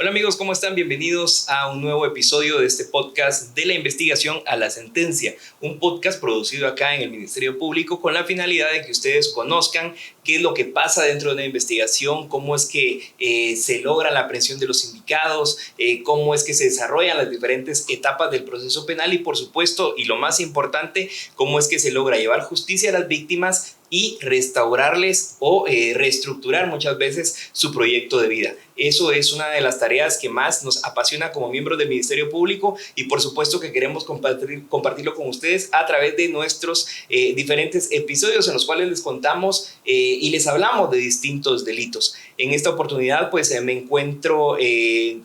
Hola amigos, ¿cómo están? Bienvenidos a un nuevo episodio de este podcast de la investigación a la sentencia, un podcast producido acá en el Ministerio Público con la finalidad de que ustedes conozcan qué es lo que pasa dentro de una investigación, cómo es que se logra la aprehensión de los indicados, cómo es que se desarrollan las diferentes etapas del proceso penal y por supuesto, y lo más importante, cómo es que se logra llevar justicia a las víctimas y restaurarles o reestructurar muchas veces su proyecto de vida. Eso es una de las tareas que más nos apasiona como miembros del Ministerio Público y por supuesto que queremos compartirlo con ustedes a través de nuestros diferentes episodios en los cuales les contamos y les hablamos de distintos delitos. En esta oportunidad pues me encuentro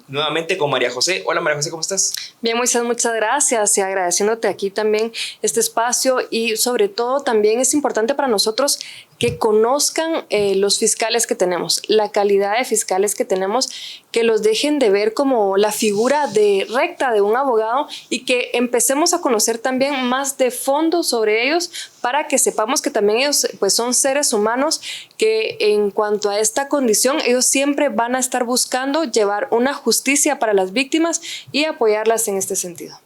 nuevamente con María José. Hola María José, ¿cómo estás? Bien, Moisés, muchas gracias y agradeciéndote aquí también este espacio y sobre todo también es importante para nosotros que conozcan los fiscales que tenemos, la calidad de fiscales que tenemos, que los dejen de ver como la figura recta de un abogado y que empecemos a conocer también más de fondo sobre ellos para que sepamos que también ellos pues, son seres humanos que en cuanto a esta condición ellos siempre van a estar buscando llevar una justicia para las víctimas y apoyarlas en este sentido.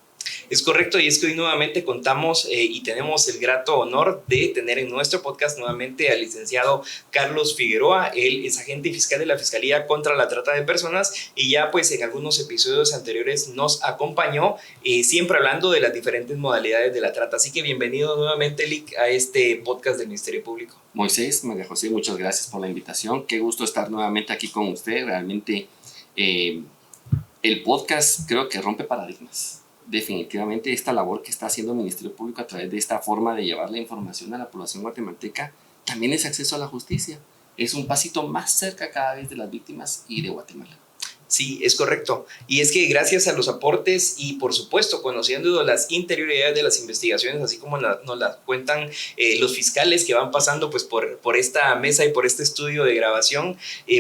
Es correcto, y es que hoy nuevamente contamos y tenemos el grato honor de tener en nuestro podcast nuevamente al licenciado Carlos Figueroa. Él es agente fiscal de la Fiscalía contra la Trata de Personas y ya pues en algunos episodios anteriores nos acompañó siempre hablando de las diferentes modalidades de la trata. Así que bienvenido nuevamente, Lic, a este podcast del Ministerio Público. Moisés, María José, muchas gracias por la invitación. Qué gusto estar nuevamente aquí con usted. Realmente el podcast creo que rompe paradigmas. Definitivamente esta labor que está haciendo el Ministerio Público a través de esta forma de llevar la información a la población guatemalteca también es acceso a la justicia. Es un pasito más cerca cada vez de las víctimas y de Guatemala. Sí, es correcto. Y es que gracias a los aportes y por supuesto conociendo las interioridades de las investigaciones, así como nos las cuentan los fiscales que van pasando pues, por esta mesa y por este estudio de grabación,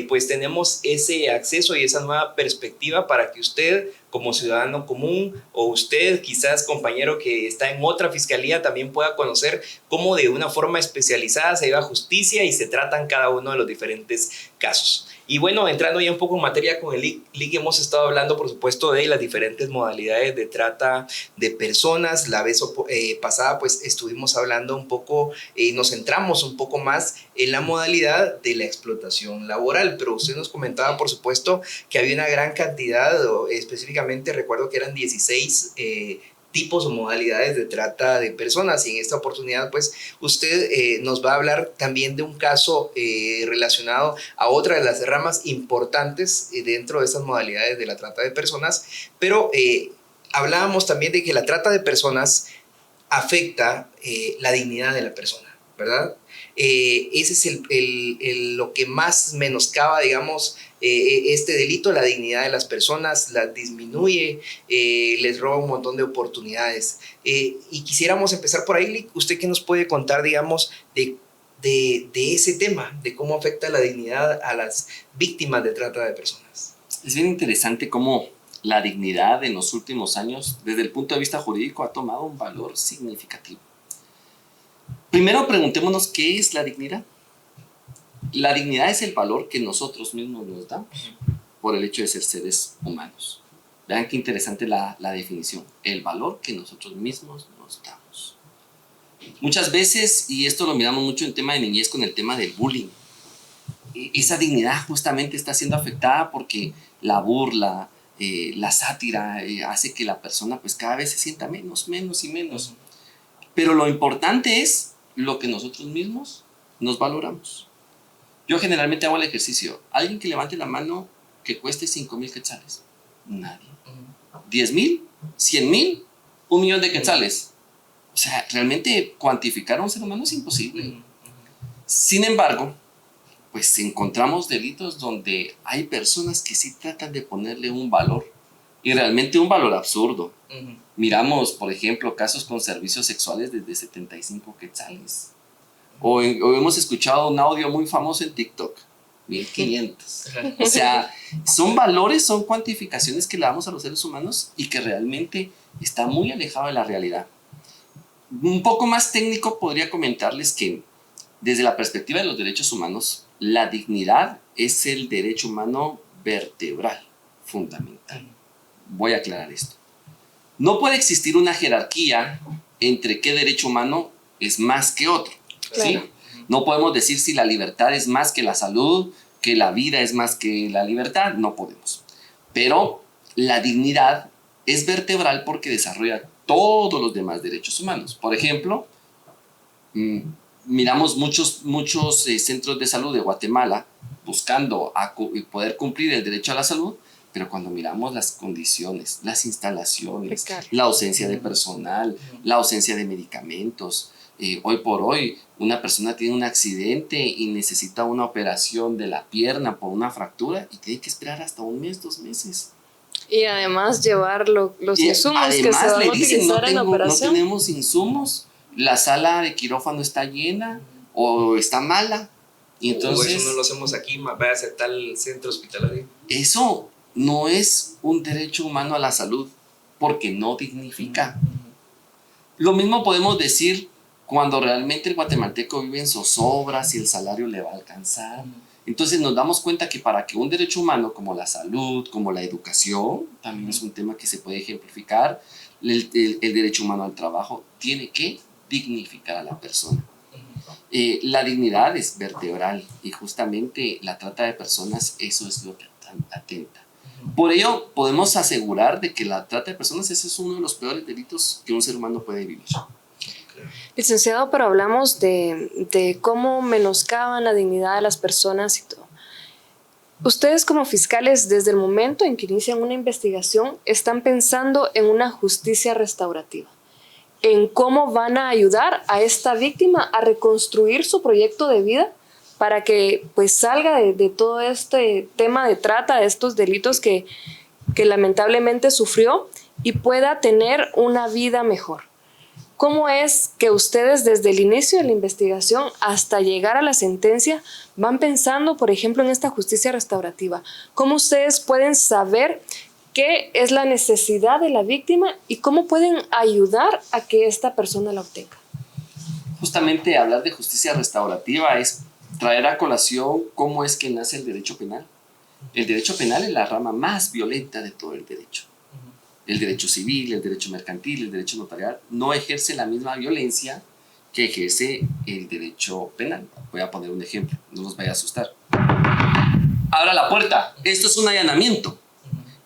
pues tenemos ese acceso y esa nueva perspectiva para que usted como ciudadano común o usted quizás compañero que está en otra fiscalía también pueda conocer cómo de una forma especializada se lleva justicia y se tratan cada uno de los diferentes casos. Y bueno, entrando ya un poco en materia con el LIC, hemos estado hablando por supuesto de las diferentes modalidades de trata de personas. La vez pasada pues estuvimos hablando un poco, nos centramos un poco más en la modalidad de la explotación laboral, pero usted nos comentaba por supuesto que había una gran cantidad, específicamente recuerdo que eran 16 tipos o modalidades de trata de personas y en esta oportunidad pues usted nos va a hablar también de un caso relacionado a otra de las ramas importantes dentro de estas modalidades de la trata de personas, pero hablábamos también de que la trata de personas afecta la dignidad de la persona, ¿verdad? Ese es lo que más menoscaba, digamos, este delito, la dignidad de las personas, las disminuye, les roba un montón de oportunidades. Y quisiéramos empezar por ahí, ¿usted qué nos puede contar, digamos, de ese tema, de cómo afecta la dignidad a las víctimas de trata de personas? Es bien interesante cómo la dignidad en los últimos años, desde el punto de vista jurídico, ha tomado un valor significativo. Primero preguntémonos qué es la dignidad. La dignidad es el valor que nosotros mismos nos damos por el hecho de ser seres humanos. Vean qué interesante la definición. El valor que nosotros mismos nos damos. Muchas veces, y esto lo miramos mucho en tema de niñez con el tema del bullying, esa dignidad justamente está siendo afectada porque la burla, la sátira hace que la persona pues cada vez se sienta menos y menos. Pero lo importante es lo que nosotros mismos nos valoramos. Yo generalmente hago el ejercicio. Alguien que levante la mano que cueste 5,000 quetzales. Nadie. 10,000, 100,000, 1,000,000 de quetzales. O sea, realmente cuantificar a un ser humano es imposible. Sin embargo, pues encontramos delitos donde hay personas que sí tratan de ponerle un valor y realmente un valor absurdo. Miramos, por ejemplo, casos con servicios sexuales desde 75 quetzales. O hemos escuchado un audio muy famoso en TikTok, 1,500. O sea, son valores, son cuantificaciones que le damos a los seres humanos y que realmente está muy alejado de la realidad. Un poco más técnico podría comentarles que desde la perspectiva de los derechos humanos, la dignidad es el derecho humano vertebral. fundamental. Voy a aclarar esto. No puede existir una jerarquía entre qué derecho humano es más que otro. ¿Sí? Claro. No podemos decir si la libertad es más que la salud, que la vida es más que la libertad. No podemos. Pero la dignidad es vertebral porque desarrolla todos los demás derechos humanos. Por ejemplo, miramos muchos centros de salud de Guatemala buscando poder cumplir el derecho a la salud, pero cuando miramos las condiciones, las instalaciones, Claro. la ausencia de personal, la ausencia de medicamentos, hoy por hoy una persona tiene un accidente y necesita una operación de la pierna por una fractura y tiene que esperar hasta 1 mes, 2 meses. Y además llevar los Y insumos que se además van a le dicen, utilizar en la no operación. tenemos insumos, la sala de quirófano está llena o está mala. Y entonces, eso no lo hacemos aquí, vaya a tal centro hospitalario. eso no es un derecho humano a la salud porque no dignifica. Lo mismo podemos decir cuando realmente el guatemalteco vive en zozobras y el salario le va a alcanzar. Entonces nos damos cuenta que para que un derecho humano como la salud, como la educación, también es un tema que se puede ejemplificar, el derecho humano al trabajo tiene que dignificar a la persona. La dignidad es vertebral y justamente la trata de personas, eso es lo que atenta. Por ello podemos asegurar de que la trata de personas ese es uno de los peores delitos que un ser humano puede vivir. Licenciado, pero hablamos de cómo menoscaban la dignidad de las personas y todo. Ustedes como fiscales, desde el momento en que inician una investigación, están pensando en una justicia restaurativa, en cómo van a ayudar a esta víctima a reconstruir su proyecto de vida para que pues salga de todo este tema de trata, de estos delitos que lamentablemente sufrió y pueda tener una vida mejor. ¿Cómo es que ustedes desde el inicio de la investigación hasta llegar a la sentencia van pensando, por ejemplo, en esta justicia restaurativa? ¿Cómo ustedes pueden saber qué es la necesidad de la víctima y cómo pueden ayudar a que esta persona la obtenga? Justamente hablar de justicia restaurativa es traer a colación cómo es que nace el derecho penal. El derecho penal es la rama más violenta de todo el derecho. El derecho civil, el derecho mercantil, el derecho notarial no ejerce la misma violencia que ejerce el derecho penal. Voy a poner un ejemplo, no los vaya a asustar. Abra la puerta, esto es un allanamiento.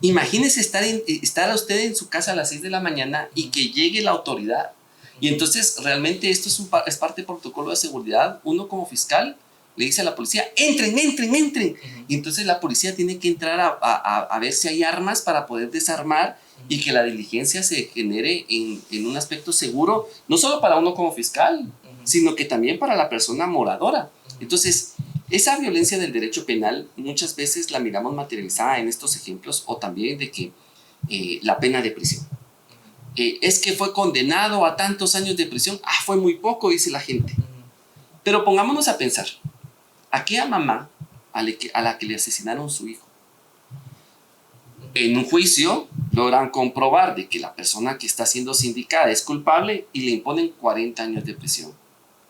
Imagínese estar a usted en su casa a las 6 de la mañana y que llegue la autoridad. Y entonces realmente esto es parte del protocolo de seguridad. Uno como fiscal le dice a la policía, entren, entren, entren. Y entonces la policía tiene que entrar a ver si hay armas para poder desarmar y que la diligencia se genere en un aspecto seguro, no solo para uno como fiscal, sino que también para la persona moradora. Entonces, esa violencia del derecho penal muchas veces la miramos materializada en estos ejemplos o también de que la pena de prisión. Es que fue condenado a tantos años de prisión, fue muy poco, dice la gente. Pero pongámonos a pensar, aquella mamá a la que le asesinaron su hijo, en un juicio logran comprobar de que la persona que está siendo sindicada es culpable y le imponen 40 años de prisión.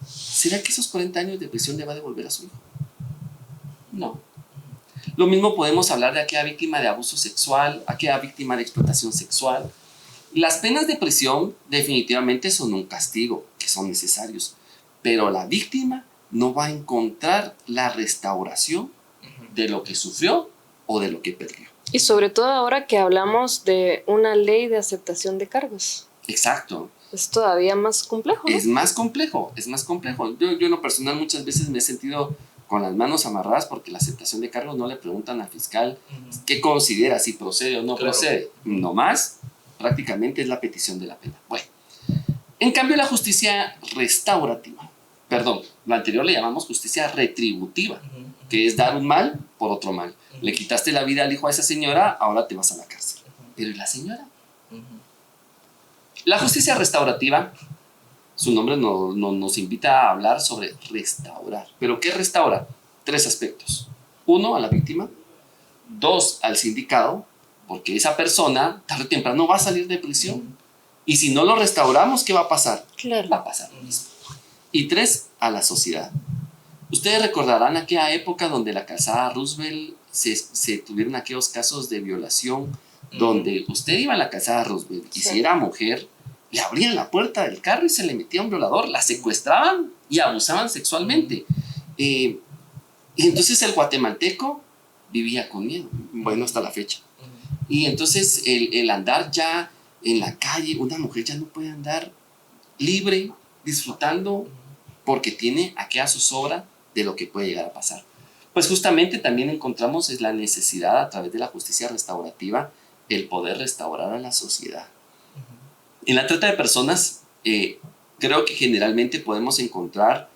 ¿Será que esos 40 años de prisión le va a devolver a su hijo? No. Lo mismo podemos hablar de aquella víctima de abuso sexual, aquella víctima de explotación sexual. Las penas de prisión definitivamente son un castigo, que son necesarios, pero la víctima no va a encontrar la restauración de lo que sufrió o de lo que perdió. Y sobre todo ahora que hablamos de una ley de aceptación de cargos. Exacto. Es todavía más complejo, ¿no? Es más complejo. Yo en lo personal muchas veces me he sentido con las manos amarradas porque la aceptación de cargos no le preguntan al fiscal qué considera, si procede o no procede. Nomás, prácticamente es la petición de la pena. Bueno, en cambio la justicia restaurativa, lo anterior le llamamos justicia retributiva, que es dar un mal por otro mal. Le quitaste la vida al hijo a esa señora, ahora te vas a la cárcel. Pero ¿y la señora? La justicia restaurativa, su nombre nos invita a hablar sobre restaurar. ¿Pero qué restaura? 3 aspectos. 1, a la víctima. 2, al sindicado, porque esa persona tarde o temprano va a salir de prisión. Y si no lo restauramos, ¿qué va a pasar? Claro. Va a pasar lo mismo. Y 3, a la sociedad. Ustedes recordarán aquella época donde la calzada Roosevelt se tuvieron aquellos casos de violación donde usted iba a la casa de Roosevelt y si era mujer, le abrían la puerta del carro y se le metía un violador, la secuestraban y abusaban sexualmente. Y entonces el guatemalteco vivía con miedo, bueno, hasta la fecha. Y entonces el andar ya en la calle, una mujer ya no puede andar libre, disfrutando, porque tiene aquella zozobra de lo que puede llegar a pasar. Pues justamente también encontramos es la necesidad a través de la justicia restaurativa el poder restaurar a la sociedad. En la trata de personas, creo que generalmente podemos encontrar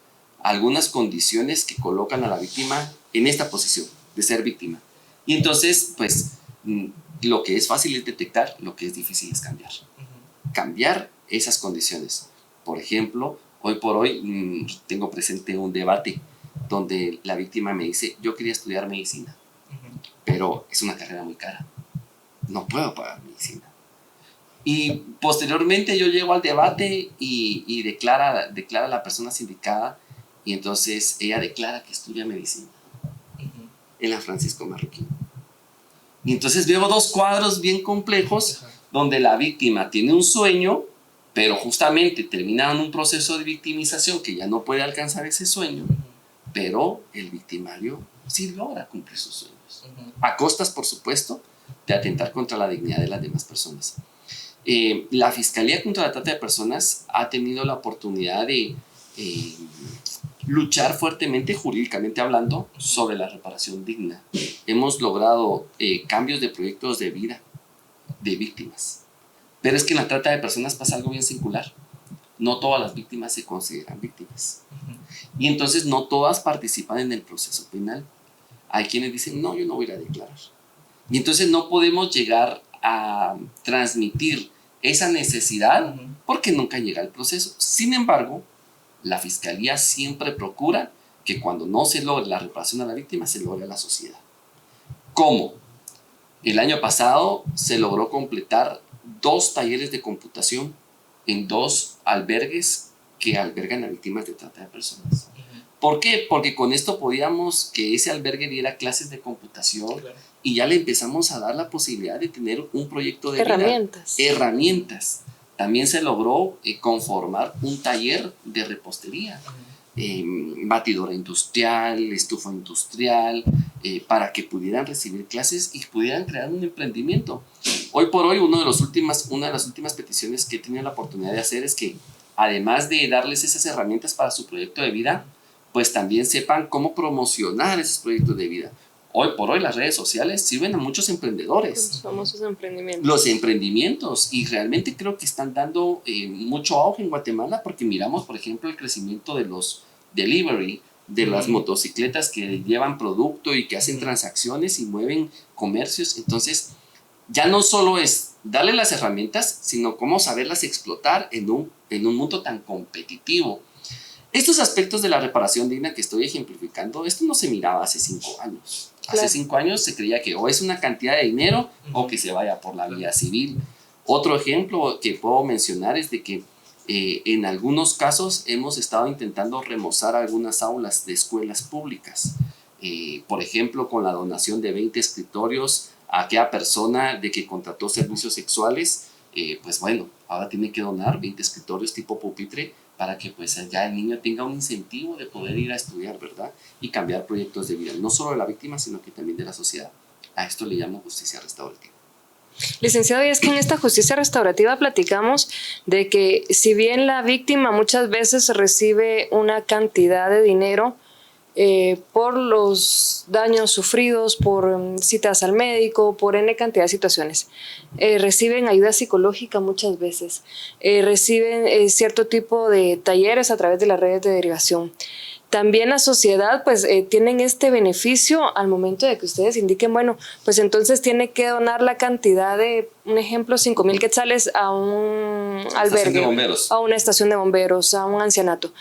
algunas condiciones que colocan a la víctima en esta posición de ser víctima. Y entonces, pues, lo que es fácil es detectar, lo que es difícil es cambiar. Cambiar esas condiciones. Por ejemplo, hoy por hoy tengo presente un debate donde la víctima me dice, yo quería estudiar medicina, pero es una carrera muy cara. No puedo pagar medicina. Y posteriormente yo llego al debate y declara a la persona sindicada y entonces ella declara que estudia medicina en la Francisco Marroquín. Y entonces veo dos cuadros bien complejos donde la víctima tiene un sueño, pero justamente termina en un proceso de victimización que ya no puede alcanzar ese sueño, pero el victimario sí logra cumplir sus sueños. A costas, por supuesto, de atentar contra la dignidad de las demás personas. La Fiscalía contra la Trata de Personas ha tenido la oportunidad de luchar fuertemente, jurídicamente hablando, sobre la reparación digna. Hemos logrado cambios de proyectos de vida de víctimas. Pero es que en la trata de personas pasa algo bien singular. No todas las víctimas se consideran víctimas. Y entonces no todas participan en el proceso penal. Hay quienes dicen, no, yo no voy a ir a declarar. Y entonces no podemos llegar a transmitir esa necesidad porque nunca llega el proceso. Sin embargo, la Fiscalía siempre procura que cuando no se logre la reparación a la víctima, se logre a la sociedad. ¿Cómo? El año pasado se logró completar 2 talleres de computación en 2 albergues que albergan a víctimas de trata de personas. ¿Por qué? Porque con esto podíamos que ese albergue diera clases de computación, claro, y ya le empezamos a dar la posibilidad de tener un proyecto de herramientas. Vida. Herramientas. También se logró conformar un taller de repostería, batidora industrial, estufa industrial, para que pudieran recibir clases y pudieran crear un emprendimiento. Hoy por hoy, una de las últimas peticiones que he tenido la oportunidad de hacer es que, además de darles esas herramientas para su proyecto de vida, pues también sepan cómo promocionar esos proyectos de vida. Hoy por hoy las redes sociales sirven a muchos emprendedores. Los famosos emprendimientos. Los emprendimientos, y realmente creo que están dando mucho auge en Guatemala porque miramos, por ejemplo, el crecimiento de los delivery, de las motocicletas que llevan producto y que hacen transacciones y mueven comercios. Entonces, ya no solo es darle las herramientas, sino cómo saberlas explotar en un mundo tan competitivo. Estos aspectos de la reparación digna que estoy ejemplificando, esto no se miraba hace 5 años. Claro. Hace 5 años se creía que o es una cantidad de dinero o que se vaya por la vía civil. Otro ejemplo que puedo mencionar es de que en algunos casos hemos estado intentando remozar algunas aulas de escuelas públicas. Por ejemplo, con la donación de 20 escritorios a aquella persona de que contrató servicios sexuales, pues bueno, ahora tiene que donar 20 escritorios tipo pupitre para que pues ya el niño tenga un incentivo de poder ir a estudiar, ¿verdad? Y cambiar proyectos de vida, no solo de la víctima, sino que también de la sociedad. A esto le llamo justicia restaurativa. Licenciado, y es que en esta justicia restaurativa platicamos de que si bien la víctima muchas veces recibe una cantidad de dinero por los daños sufridos, por citas al médico, por N cantidad de situaciones, reciben ayuda psicológica muchas veces, reciben cierto tipo de talleres a través de las redes de derivación. También la sociedad pues tienen este beneficio al momento de que ustedes indiquen, bueno, pues entonces tiene que donar la cantidad de, un ejemplo, 5,000 quetzales a un albergue, a una estación de bomberos, a un ancianato.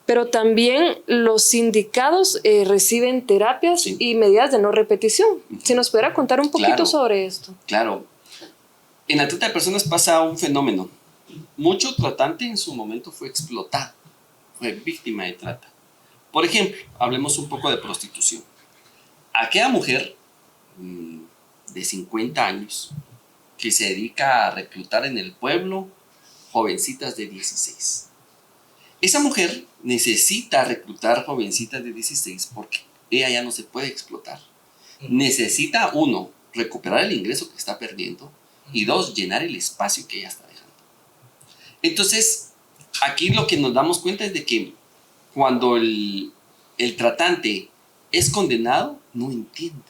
Pero también los sindicados reciben terapias y medidas de no repetición. Si nos pudiera contar un poquito sobre esto. Claro. En la trata de personas pasa un fenómeno. Mucho tratante en su momento fue explotado, fue víctima de trata. Por ejemplo, hablemos un poco de prostitución. Aquella mujer de 50 años que se dedica a reclutar en el pueblo jovencitas de 16. Esa mujer necesita reclutar jovencitas de 16 porque ella ya no se puede explotar. Necesita, uno, recuperar el ingreso que está perdiendo y dos, llenar el espacio que ella está dejando. Entonces, aquí lo que nos damos cuenta es de que cuando el tratante es condenado, no entiende.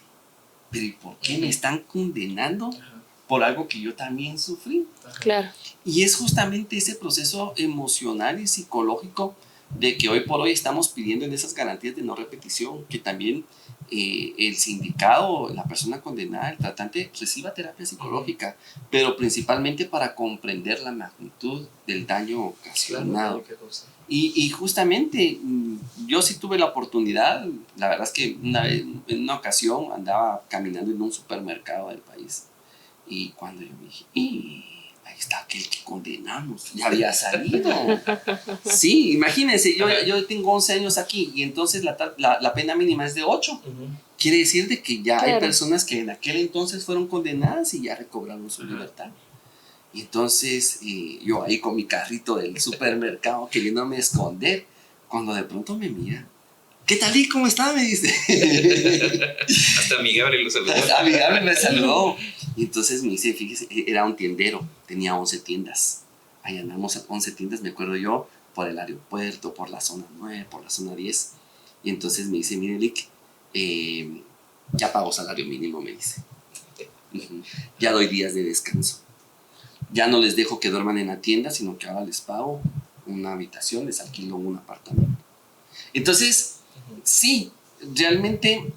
Pero ¿y por qué me están condenando por algo que yo también sufrí? Claro. Y es justamente ese proceso emocional y psicológico de que hoy por hoy estamos pidiendo en esas garantías de no repetición, que también el sindicado, la persona condenada, el tratante, reciba terapia psicológica, pero principalmente para comprender la magnitud del daño ocasionado. Y justamente yo sí tuve la oportunidad, la verdad es que en una ocasión andaba caminando en un supermercado del país y cuando yo me dije, ahí está aquel que condenamos, ya había salido. Sí, imagínense, yo tengo 11 años aquí y entonces la pena mínima es de 8. Quiere decir de que ya hay personas que en aquel entonces fueron condenadas y ya recobraron su libertad. Y entonces yo ahí con mi carrito del supermercado queriéndome esconder, cuando de pronto me mira, ¿qué tal y cómo está? Me dice. Hasta amigable lo saludó. Amigable me saludó. Y entonces me dice, fíjese, era un tiendero, tenía 11 tiendas. Ahí andamos a 11 tiendas, me acuerdo yo, por el aeropuerto, por la zona 9, por la zona 10. Y entonces me dice, mire, Lick, ya pago salario mínimo, me dice. Ya doy días de descanso. Ya no les dejo que duerman en la tienda, sino que ahora les pago una habitación, les alquilo un apartamento. Entonces, sí, realmente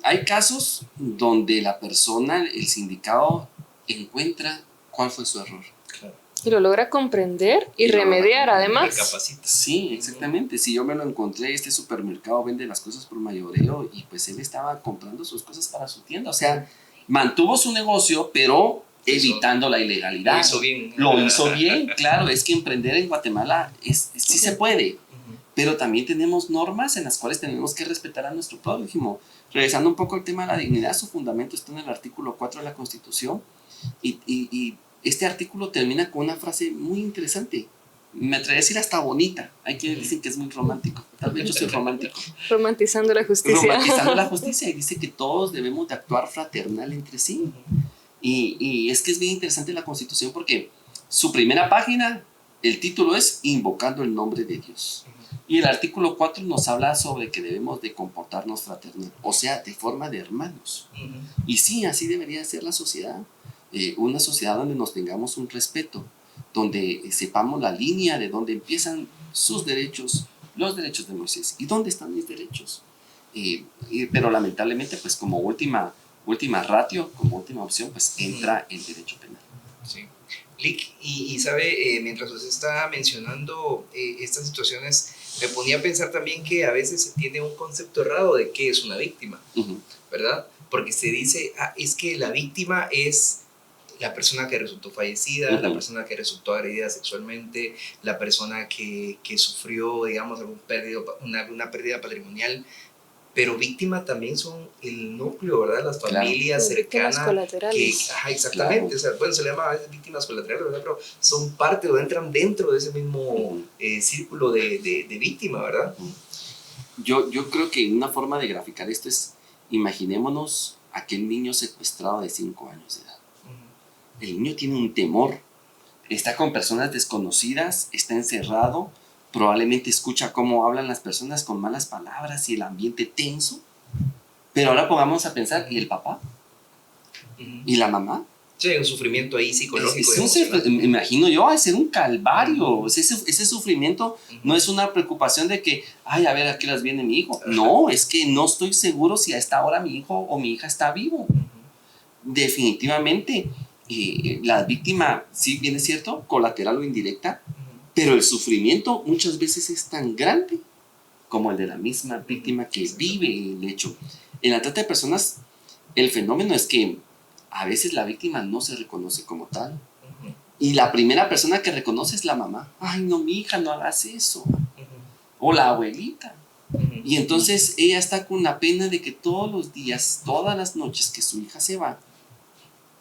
hay casos donde la persona, el sindicado, encuentra cuál fue su error. Claro. Y lo logra comprender y remediar además. Recapacita. Sí, exactamente. Si yo me lo encontré, este supermercado vende las cosas por mayoreo y pues él estaba comprando sus cosas para su tienda. O sea, mantuvo su negocio, pero evitando la ilegalidad. Lo hizo bien. Lo hizo bien, claro. Es que emprender en Guatemala sí se puede. Pero también tenemos normas en las cuales tenemos que respetar a nuestro prójimo. Regresando un poco al tema de la dignidad, su fundamento está en el artículo 4 de la Constitución y este artículo termina con una frase muy interesante. Me atrevo a decir hasta bonita. Hay quienes dicen que es muy romántico. Tal vez yo soy romántico. Romantizando la justicia. Romantizando la justicia y dice que todos debemos de actuar fraternal entre sí. Y es que es bien interesante la Constitución porque su primera página, el título es Invocando el nombre de Dios. Y el artículo 4 nos habla sobre que debemos de comportarnos fraternal, o sea, de forma de hermanos. Y sí, así debería ser la sociedad. Una sociedad donde nos tengamos un respeto, donde sepamos la línea de dónde empiezan sus derechos, los derechos de Moisés, y dónde están mis derechos. Pero lamentablemente, pues como última ratio, como última opción, pues entra el derecho penal. Sí. Lick, y sabe, mientras usted estaba mencionando estas situaciones, me ponía a pensar también que a veces se tiene un concepto errado de qué es una víctima, ¿verdad? Porque se dice, es que la víctima es la persona que resultó fallecida, la persona que resultó agredida sexualmente, la persona que sufrió, digamos, alguna pérdida patrimonial. Pero víctimas también son el núcleo, ¿verdad? Las familias cercanas. Víctimas colaterales. Exactamente. Claro. O sea, bueno, se le llama a veces víctimas colaterales, ¿verdad? Pero son parte o entran dentro de ese mismo círculo de víctima, ¿verdad? Yo creo que una forma de graficar esto es, imaginémonos aquel niño secuestrado de 5 años de edad. El niño tiene un temor, está con personas desconocidas, está encerrado, probablemente escucha cómo hablan las personas con malas palabras y el ambiente tenso. Pero ahora pongamos a pensar, ¿y el papá? ¿Y la mamá? Sí, hay un sufrimiento ahí psicológico. Me imagino yo, es ser un calvario. Ese sufrimiento no es una preocupación de que, ay, a ver, ¿a qué horas viene mi hijo? No, es que no estoy seguro si a esta hora mi hijo o mi hija está vivo. Definitivamente, la víctima, sí, bien es cierto, colateral o indirecta, pero el sufrimiento muchas veces es tan grande como el de la misma víctima que vive el hecho. En la trata de personas, el fenómeno es que a veces la víctima no se reconoce como tal. Y la primera persona que reconoce es la mamá. Ay, no, mi hija, no hagas eso. O la abuelita. Y entonces ella está con la pena de que todos los días, todas las noches que su hija se va,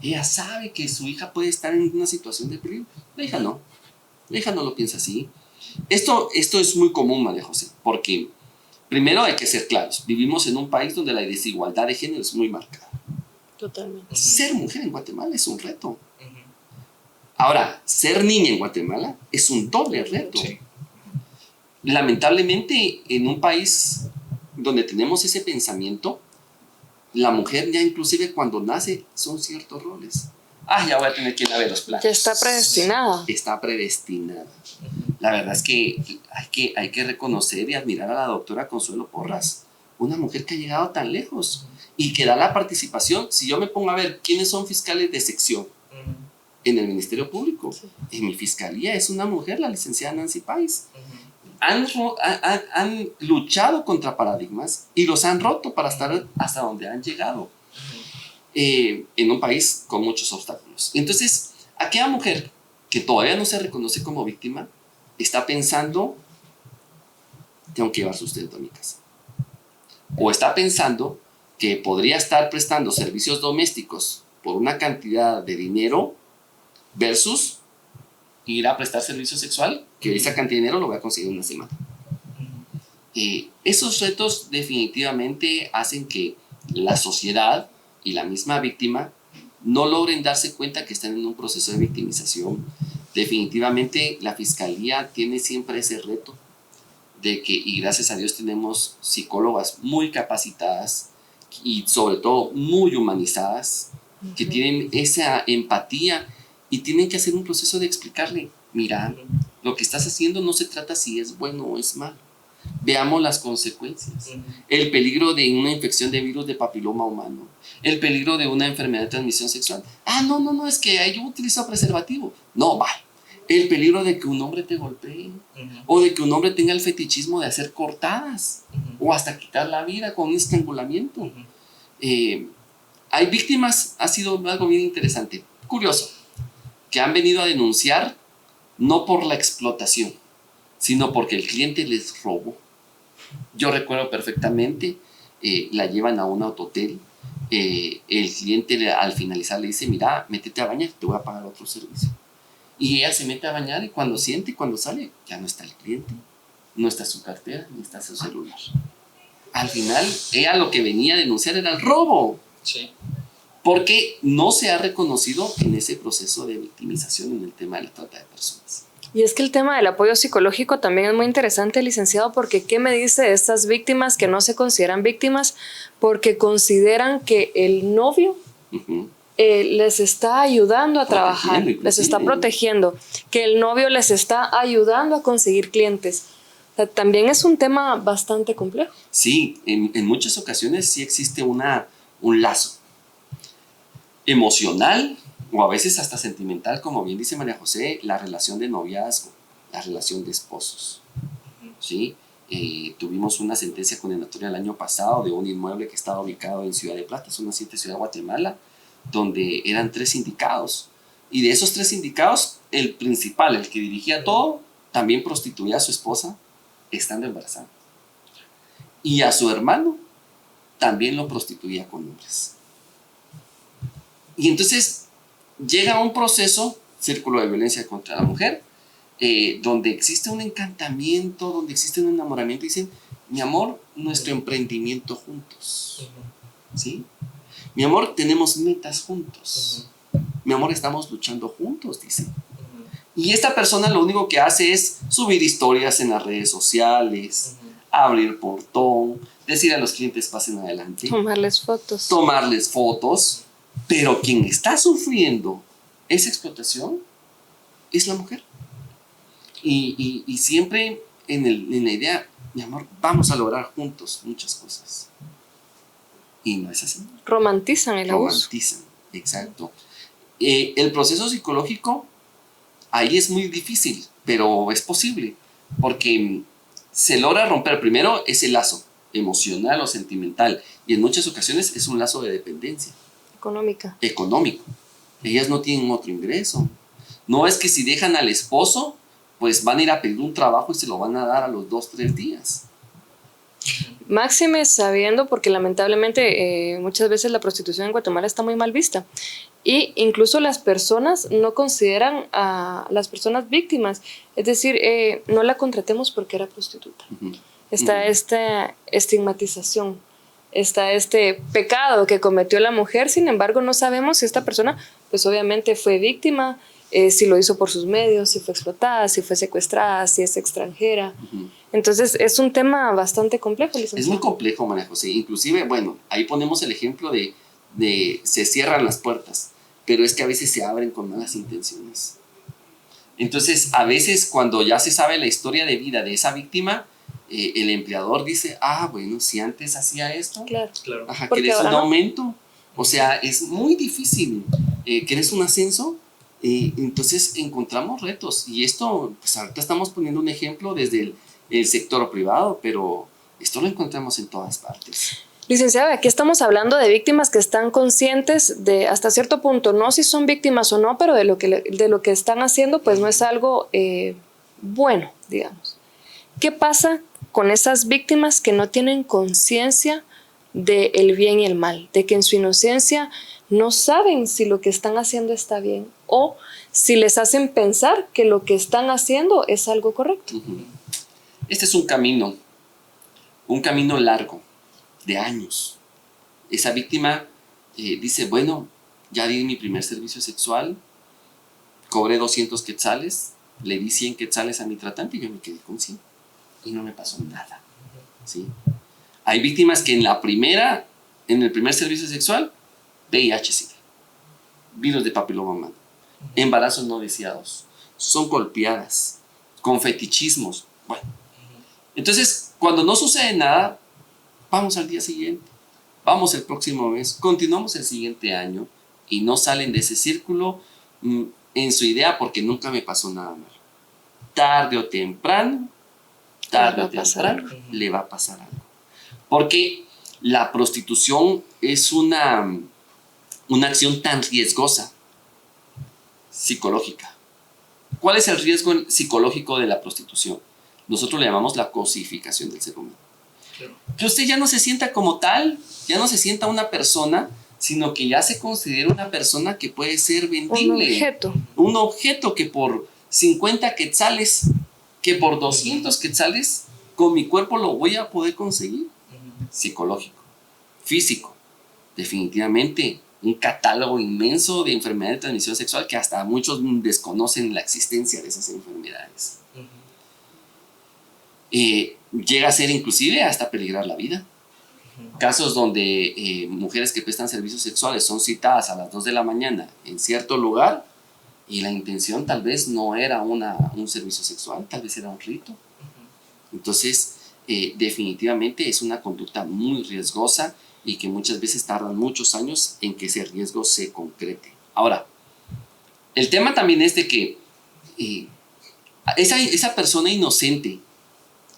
ella sabe que su hija puede estar en una situación de peligro. La hija no lo piensa así. Esto es muy común, María José, porque primero hay que ser claros. Vivimos en un país donde la desigualdad de género es muy marcada. Totalmente. Ser mujer en Guatemala es un reto. Ahora, ser niña en Guatemala es un doble reto. Sí. Lamentablemente, en un país donde tenemos ese pensamiento, la mujer ya inclusive cuando nace son ciertos roles. Ya voy a tener que ir a ver los platos. Ya está predestinada. Está predestinada. La verdad es que hay que reconocer y admirar a la doctora Consuelo Porras, una mujer que ha llegado tan lejos y que da la participación. Si yo me pongo a ver quiénes son fiscales de sección en el Ministerio Público, en mi fiscalía es una mujer, la licenciada Nancy Páez. Han luchado contra paradigmas y los han roto para estar hasta donde han llegado, en un país con muchos obstáculos. Entonces, aquella mujer que todavía no se reconoce como víctima está pensando: tengo que llevar sustento a mi casa. O está pensando que podría estar prestando servicios domésticos por una cantidad de dinero versus ir a prestar servicio sexual, que esa cantidad de dinero lo voy a conseguir en una semana. Esos retos definitivamente hacen que la sociedad y la misma víctima no logren darse cuenta que están en un proceso de victimización. Definitivamente la Fiscalía tiene siempre ese reto de que, y gracias a Dios tenemos psicólogas muy capacitadas y sobre todo muy humanizadas, que tienen esa empatía y tienen que hacer un proceso de explicarle: mira, lo que estás haciendo no se trata si es bueno o es malo. Veamos las consecuencias. El peligro de una infección de virus de papiloma humano, el peligro de una enfermedad de transmisión sexual. No, es que yo utilizo preservativo. No, va. El peligro de que un hombre te golpee, o de que un hombre tenga el fetichismo de hacer cortadas, o hasta quitar la vida con un estrangulamiento. Hay víctimas, ha sido algo bien interesante, curioso, que han venido a denunciar no por la explotación, sino porque el cliente les robó. Yo recuerdo perfectamente, la llevan a un autohotel, el cliente al finalizar le dice: mira, métete a bañar, te voy a pagar otro servicio. Y ella se mete a bañar y cuando sale, ya no está el cliente, no está su cartera, ni está su celular. Al final, ella lo que venía a denunciar era el robo. Sí. Porque no se ha reconocido en ese proceso de victimización en el tema de la trata de personas. Y es que el tema del apoyo psicológico también es muy interesante, licenciado, porque ¿qué me dice de estas víctimas que no se consideran víctimas porque consideran que el novio les está ayudando a trabajar, les está protegiendo, que el novio les está ayudando a conseguir clientes? O sea, también es un tema bastante complejo. Sí, en muchas ocasiones sí existe un lazo emocional o a veces hasta sentimental, como bien dice María José, la relación de noviazgo, la relación de esposos. ¿Sí? Tuvimos una sentencia condenatoria el año pasado de un inmueble que estaba ubicado en Ciudad de Plata, zona 7, Ciudad de Guatemala, donde eran 3 sindicados. Y de esos 3 sindicados, el principal, el que dirigía todo, también prostituía a su esposa estando embarazada. Y a su hermano también lo prostituía con hombres. Y entonces llega un proceso, círculo de violencia contra la mujer, donde existe un encantamiento, donde existe un enamoramiento. Dicen: mi amor, nuestro emprendimiento juntos. ¿Sí? Mi amor, tenemos metas juntos. Mi amor, estamos luchando juntos, dicen. Y esta persona lo único que hace es subir historias en las redes sociales, abrir portón, decir a los clientes: pasen adelante. Tomarles fotos. Pero quien está sufriendo esa explotación es la mujer. Y siempre en la idea: mi amor, vamos a lograr juntos muchas cosas. Y no es así. Romantizan el abuso. Romantizan, exacto. El proceso psicológico ahí es muy difícil, pero es posible, porque se logra romper primero ese lazo emocional o sentimental, y en muchas ocasiones es un lazo de dependencia. Económico. Ellas no tienen otro ingreso. No es que si dejan al esposo, pues van a ir a pedir un trabajo y se lo van a dar a los 2-3 días. Máxime sabiendo, porque lamentablemente muchas veces la prostitución en Guatemala está muy mal vista. Y incluso las personas no consideran a las personas víctimas. Es decir, no la contratemos porque era prostituta. Está esta estigmatización, está este pecado que cometió la mujer. Sin embargo, no sabemos si esta persona, pues obviamente fue víctima, si lo hizo por sus medios, si fue explotada, si fue secuestrada, si es extranjera. Entonces es un tema bastante complejo, licenciado. Es muy complejo, María José. Inclusive, bueno, ahí ponemos el ejemplo de se cierran las puertas, pero es que a veces se abren con malas intenciones. Entonces, a veces cuando ya se sabe la historia de vida de esa víctima, el empleador dice, bueno, si antes hacía esto, claro. ¿querés un aumento? O sea, es muy difícil. ¿Querés un ascenso? Entonces encontramos retos, y esto, pues ahorita estamos poniendo un ejemplo desde el sector privado, pero esto lo encontramos en todas partes. Licenciada, aquí estamos hablando de víctimas que están conscientes de, hasta cierto punto, no si son víctimas o no, pero de lo que están haciendo, pues no es algo bueno, digamos. ¿Qué pasa con esas víctimas que no tienen conciencia del bien y el mal? De que en su inocencia no saben si lo que están haciendo está bien o si les hacen pensar que lo que están haciendo es algo correcto. Este es un camino largo, de años. Esa víctima dice, bueno, ya di mi primer servicio sexual, cobré 200 quetzales, le di 100 quetzales a mi tratante y yo me quedé con 100 y no me pasó nada, ¿sí? Hay víctimas que en el primer servicio sexual, VIH-Sida, virus de papiloma humano, embarazos no deseados, son golpeadas, con fetichismos. Bueno, entonces, cuando no sucede nada, vamos al día siguiente, vamos el próximo mes, continuamos el siguiente año y no salen de ese círculo en su idea porque nunca me pasó nada malo. Tarde o temprano, le va a pasar algo. Porque la prostitución es una acción tan riesgosa, psicológica. ¿Cuál es el riesgo psicológico de la prostitución? Nosotros le llamamos la cosificación del ser humano. Claro. Que usted ya no se sienta como tal, ya no se sienta una persona, sino que ya se considera una persona que puede ser vendible. Un objeto que por 50 quetzales, que por 200 quetzales, con mi cuerpo lo voy a poder conseguir. Psicológico, físico, definitivamente un catálogo inmenso de enfermedades de transmisión sexual que hasta muchos desconocen la existencia de esas enfermedades. Llega a ser inclusive hasta peligrar la vida. Casos donde mujeres que prestan servicios sexuales son citadas a las 2 de la mañana en cierto lugar y la intención tal vez no era un servicio sexual, tal vez era un rito. Entonces, definitivamente es una conducta muy riesgosa y que muchas veces tardan muchos años en que ese riesgo se concrete. Ahora, el tema también es de que esa persona inocente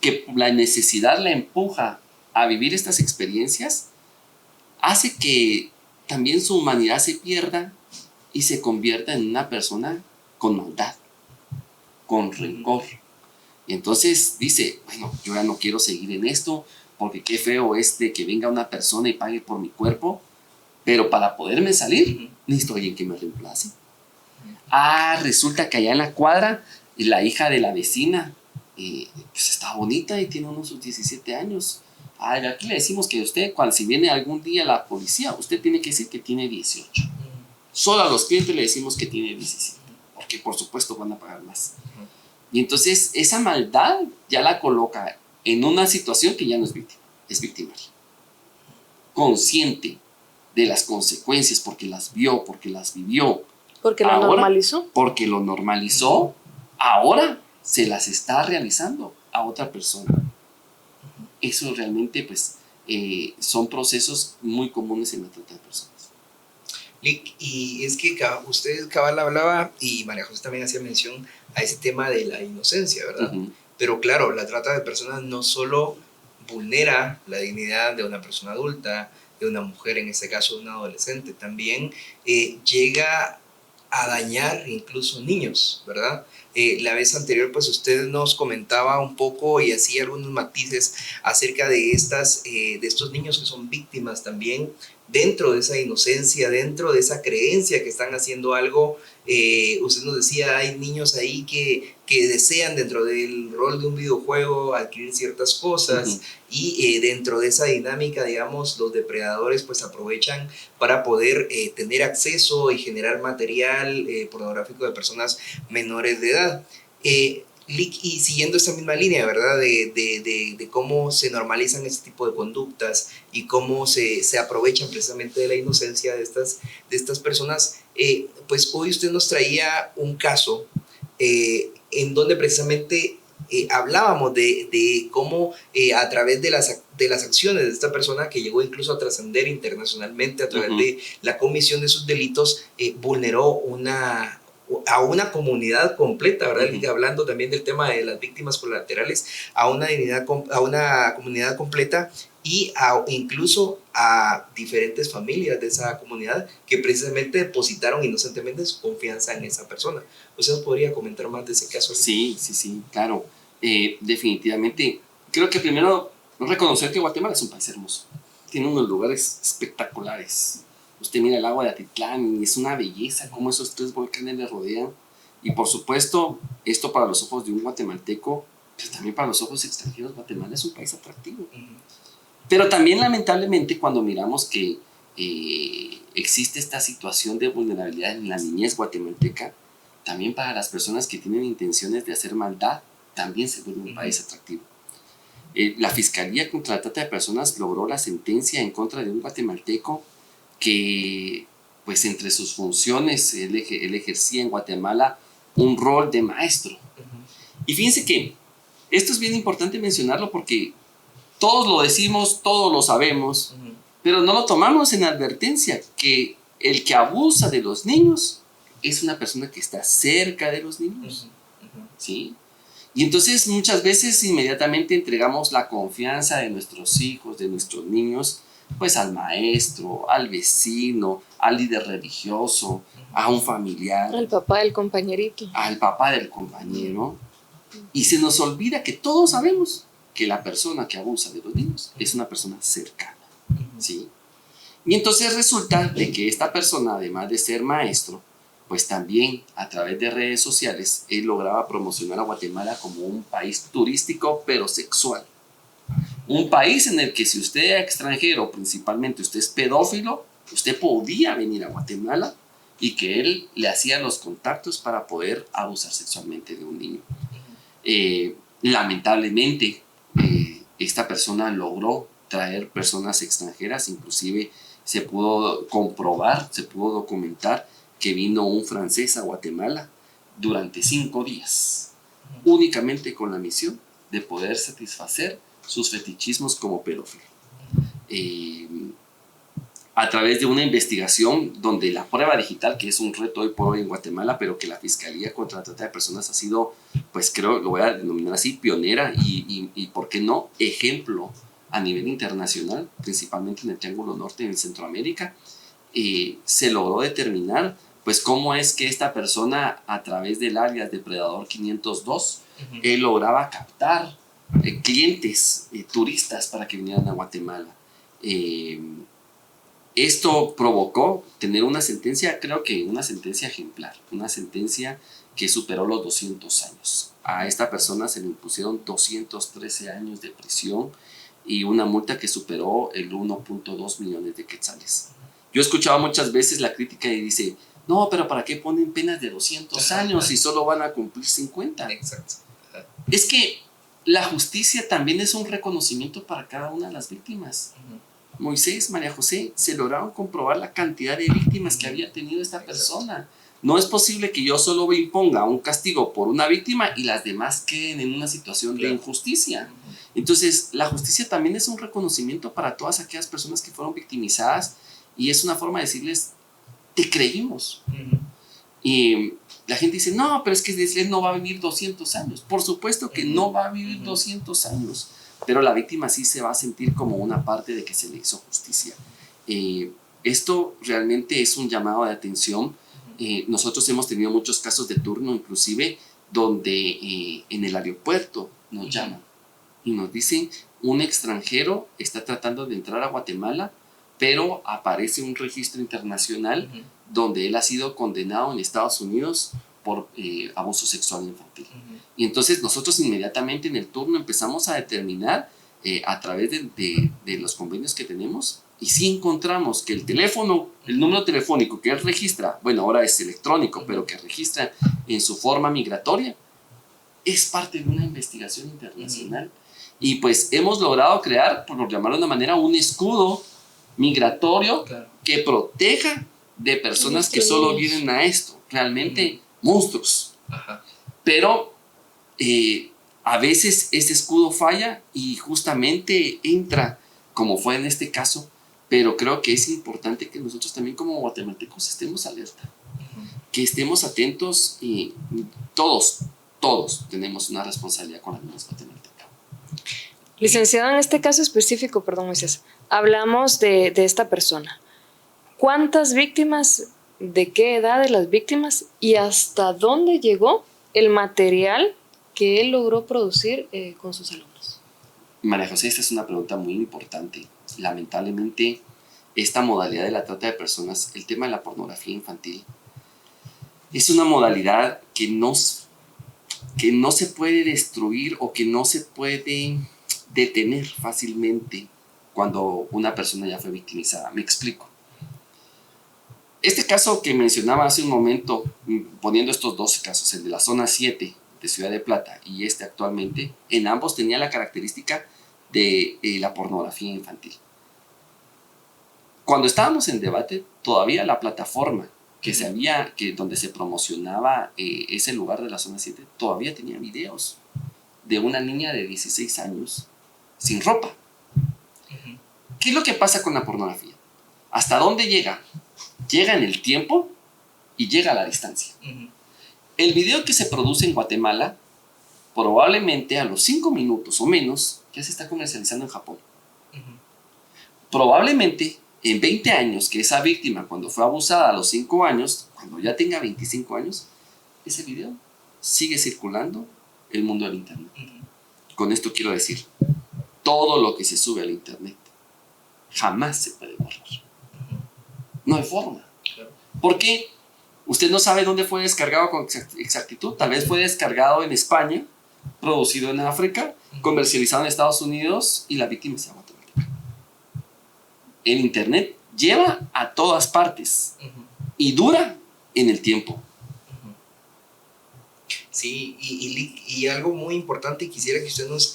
que la necesidad la empuja a vivir estas experiencias hace que también su humanidad se pierda y se convierta en una persona con maldad, con rencor. Y entonces dice, bueno, yo ya no quiero seguir en esto porque qué feo es de que venga una persona y pague por mi cuerpo, pero para poderme salir necesito alguien que me reemplace. Resulta que allá en la cuadra la hija de la vecina pues está bonita y tiene unos 17 años. Aquí le decimos que usted, si viene algún día la policía, usted tiene que decir que tiene 18. Solo a los clientes le decimos que tiene 17, porque por supuesto van a pagar más. Y entonces esa maldad ya la coloca en una situación que ya no es víctima, es victimaria. Consciente de las consecuencias, porque las vio, porque las vivió. Porque lo normalizó. Porque lo normalizó, ahora se las está realizando a otra persona. Eso realmente pues son procesos muy comunes en la trata de personas. Y es que usted cabal hablaba y María José también hacía mención a ese tema de la inocencia, ¿verdad? Pero claro, la trata de personas no solo vulnera la dignidad de una persona adulta, de una mujer, en este caso de una adolescente, también llega a dañar incluso niños, ¿verdad? La vez anterior, pues usted nos comentaba un poco y hacía algunos matices acerca de de estos niños que son víctimas también dentro de esa inocencia, dentro de esa creencia que están haciendo algo. Usted nos decía, hay niños ahí que desean dentro del rol de un videojuego adquirir ciertas cosas y dentro de esa dinámica, digamos, los depredadores pues aprovechan para poder tener acceso y generar material pornográfico de personas menores de edad. Y siguiendo esta misma línea, ¿verdad? De cómo se normalizan este tipo de conductas y cómo se aprovechan precisamente de la inocencia de estas personas, pues hoy usted nos traía un caso en donde precisamente hablábamos de cómo a través de las acciones de esta persona que llegó incluso a trascender internacionalmente a través de la comisión de sus delitos, vulneró a una comunidad completa, ¿verdad? Hablando también del tema de las víctimas colaterales, a una comunidad completa y incluso a diferentes familias de esa comunidad que precisamente depositaron inocentemente su confianza en esa persona. ¿Usted nos podría comentar más de ese caso? Sí, claro. Definitivamente. Creo que primero reconocer que Guatemala es un país hermoso. Tiene unos lugares espectaculares. Usted mira el agua de Atitlán y es una belleza cómo esos 3 volcanes le rodean. Y por supuesto, esto para los ojos de un guatemalteco, pero también para los ojos extranjeros, Guatemala es un país atractivo. Pero también lamentablemente cuando miramos que existe esta situación de vulnerabilidad en la niñez guatemalteca, también para las personas que tienen intenciones de hacer maldad, también se vuelve un país atractivo. La Fiscalía contra la Trata de Personas logró la sentencia en contra de un guatemalteco que, pues entre sus funciones, él ejercía en Guatemala un rol de maestro. Y fíjense que esto es bien importante mencionarlo porque todos lo decimos, todos lo sabemos, pero no lo tomamos en advertencia que el que abusa de los niños es una persona que está cerca de los niños, ¿sí? Y entonces muchas veces inmediatamente entregamos la confianza de nuestros hijos, de nuestros niños, pues al maestro, al vecino, al líder religioso, a un familiar. Al papá del compañerito. Al papá del compañero. Y se nos olvida que todos sabemos que la persona que abusa de los niños es una persona cercana, ¿sí? Y entonces resulta de que esta persona, además de ser maestro, pues también a través de redes sociales, él lograba promocionar a Guatemala como un país turístico, pero sexual. Un país en el que si usted es extranjero, principalmente usted es pedófilo, usted podía venir a Guatemala y que él le hacía los contactos para poder abusar sexualmente de un niño. Lamentablemente, esta persona logró traer personas extranjeras, inclusive se pudo comprobar, se pudo documentar que vino un francés a Guatemala durante 5 días, únicamente con la misión de poder satisfacer sus fetichismos como pedófilo. A través de una investigación donde la prueba digital, que es un reto hoy por hoy en Guatemala, pero que la Fiscalía contra la Trata de Personas ha sido, pues creo, lo voy a denominar así, pionera y ¿por qué no?, ejemplo a nivel internacional, principalmente en el Triángulo Norte, en Centroamérica, se logró determinar pues cómo es que esta persona a través del alias Depredador 502 lograba captar clientes, turistas para que vinieran a Guatemala. Esto provocó tener una sentencia, creo que una sentencia ejemplar, una sentencia que superó los 200 años. A esta persona se le impusieron 213 años de prisión y una multa que superó el 1.2 millones de quetzales. Yo he escuchado muchas veces la crítica y dice, no, pero ¿para qué ponen penas de 200 años si solo van a cumplir 50? Exacto. Es que la justicia también es un reconocimiento para cada una de las víctimas. Moisés, María José, se lograron comprobar la cantidad de víctimas que había tenido esta persona. No es posible que yo solo me imponga un castigo por una víctima y las demás queden en una situación de injusticia. Entonces, la justicia también es un reconocimiento para todas aquellas personas que fueron victimizadas y es una forma de decirles, te creímos. Y la gente dice, no, pero es que él no va a vivir 200 años. Por supuesto que no va a vivir 200 años, pero la víctima sí se va a sentir como una parte de que se le hizo justicia. Esto realmente es un llamado de atención nosotros hemos tenido muchos casos de turno, inclusive, donde en el aeropuerto nos llaman y nos dicen, un extranjero está tratando de entrar a Guatemala, pero aparece un registro internacional donde él ha sido condenado en Estados Unidos por abuso sexual infantil. Y entonces nosotros inmediatamente en el turno empezamos a determinar a través de los convenios que tenemos, y si encontramos que el teléfono, el número telefónico que él registra, bueno, ahora es electrónico, pero que registra en su forma migratoria, es parte de una investigación internacional. Y pues hemos logrado crear, por llamarlo de una manera, un escudo migratorio que proteja de personas que solo vienen a esto, realmente monstruos. Pero a veces ese escudo falla y justamente entra, como fue en este caso, pero creo que es importante que nosotros también como guatemaltecos estemos alerta, que estemos atentos, y todos tenemos una responsabilidad con las niñas guatemaltecas. Licenciado, en este caso específico, perdón, Moisés, hablamos de esta persona. ¿Cuántas víctimas, de qué edad de las víctimas y hasta dónde llegó el material que él logró producir con sus alumnos? María José, esta es una pregunta muy importante. Lamentablemente, esta modalidad de la trata de personas, el tema de la pornografía infantil, es una modalidad que no se puede destruir o que no se puede detener fácilmente cuando una persona ya fue victimizada. Me explico. Este caso que mencionaba hace un momento, poniendo estos dos casos, el de la zona 7 de Ciudad de Plata y este actualmente, en ambos tenía la característica de la pornografía infantil. Cuando estábamos en debate, todavía la plataforma donde se promocionaba ese lugar de la zona 7, todavía tenía videos de una niña de 16 años sin ropa. ¿Qué es lo que pasa con la pornografía? ¿Hasta dónde llega? Llega en el tiempo y llega a la distancia. El video que se produce en Guatemala, probablemente a los 5 minutos o menos, ya se está comercializando en Japón. Probablemente en 20 años, que esa víctima, cuando fue abusada a los 5 años, cuando ya tenga 25 años, ese video sigue circulando el mundo del internet. Con esto quiero decir, todo lo que se sube al internet jamás se puede borrar. No hay forma. ¿Por qué? Usted no sabe dónde fue descargado con exactitud. Tal vez fue descargado en España, producido en África, comercializado en Estados Unidos y la víctima se llama guatemalteca. El internet lleva a todas partes y dura en el tiempo. Sí, y algo muy importante, quisiera que usted nos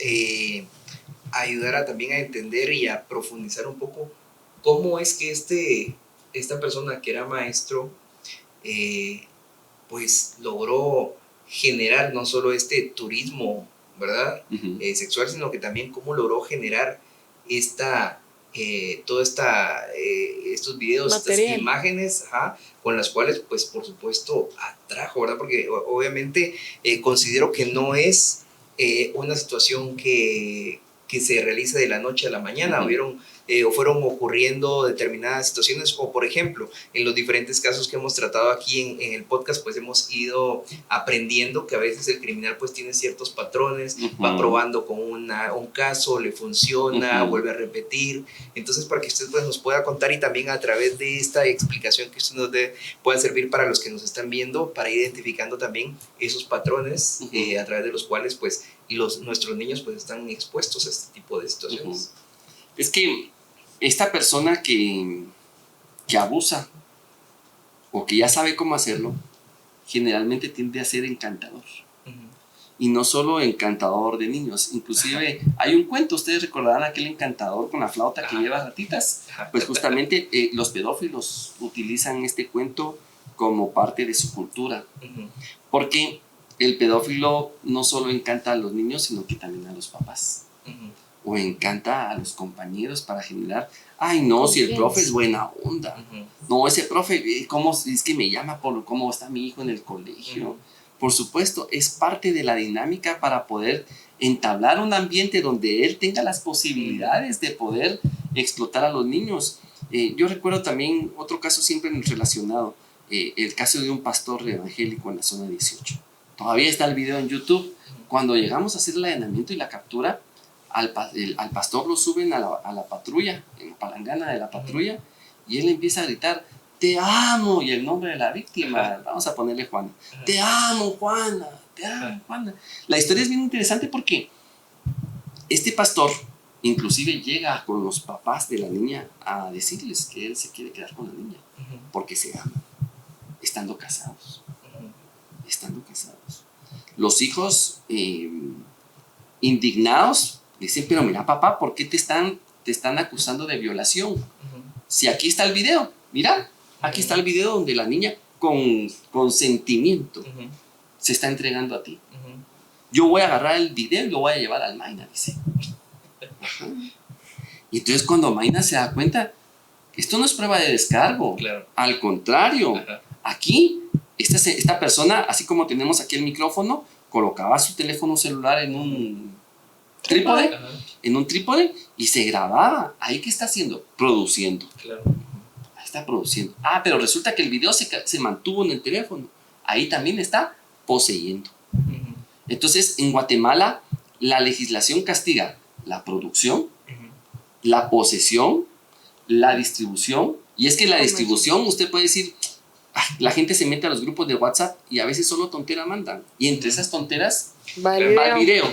ayudara también a entender y a profundizar un poco cómo es que esta persona que era maestro pues logró generar no solo este turismo, ¿verdad? Sexual, sino que también cómo logró generar estos videos, material. Estas imágenes, con las cuales, pues, por supuesto, atrajo, ¿verdad? Porque obviamente considero que no es una situación que se realiza de la noche a la mañana. O fueron ocurriendo determinadas situaciones, o por ejemplo, en los diferentes casos que hemos tratado aquí en el podcast, pues hemos ido aprendiendo que a veces el criminal pues tiene ciertos patrones, va probando con un caso, le funciona, vuelve a repetir. Entonces, para que usted pues nos pueda contar, y también a través de esta explicación que usted nos dé, pueda servir para los que nos están viendo, para ir identificando también esos patrones a través de los cuales pues nuestros niños pues están expuestos a este tipo de situaciones. Es que esta persona que abusa o que ya sabe cómo hacerlo, generalmente tiende a ser encantador. Y no solo encantador de niños, inclusive hay un cuento, ustedes recordarán aquel encantador con la flauta que lleva ratitas. Pues justamente los pedófilos utilizan este cuento como parte de su cultura, porque el pedófilo no solo encanta a los niños, sino que también a los papás. O encanta a los compañeros para generar, ay no, si el profe es buena onda, no, ese profe, ¿cómo es que me llama por cómo está mi hijo en el colegio? Por supuesto, es parte de la dinámica para poder entablar un ambiente donde él tenga las posibilidades de poder explotar a los niños. Yo recuerdo también otro caso siempre relacionado, el caso de un pastor evangélico en la zona 18. Todavía está el video en YouTube. Cuando llegamos a hacer el allanamiento y la captura, al pastor lo suben a la patrulla, en la palangana de la patrulla, y él empieza a gritar, te amo, y el nombre de la víctima, vamos a ponerle Juana, te amo Juana, te amo Juana. La historia es bien interesante porque este pastor inclusive llega con los papás de la niña a decirles que él se quiere quedar con la niña, porque se aman, estando casados. Los hijos indignados dicen, pero mira papá, ¿por qué te están acusando de violación? Si aquí está el video, mira, aquí está el video donde la niña con consentimiento se está entregando a ti. Yo voy a agarrar el video y lo voy a llevar al Maina, dice. Ajá. Y entonces cuando Maina se da cuenta, esto no es prueba de descargo, Claro. Al contrario, aquí esta persona, así como tenemos aquí el micrófono, colocaba su teléfono celular en un trípode y se grababa. ¿Ahí qué está haciendo? Produciendo. Claro. Ahí está produciendo. Pero resulta que el video se mantuvo en el teléfono. Ahí también está poseyendo. Entonces, en Guatemala, la legislación castiga la producción, la posesión, la distribución. Y es que la distribución, usted puede decir, la gente se mete a los grupos de WhatsApp y a veces solo tontera mandan. Y entre esas tonteras va el video.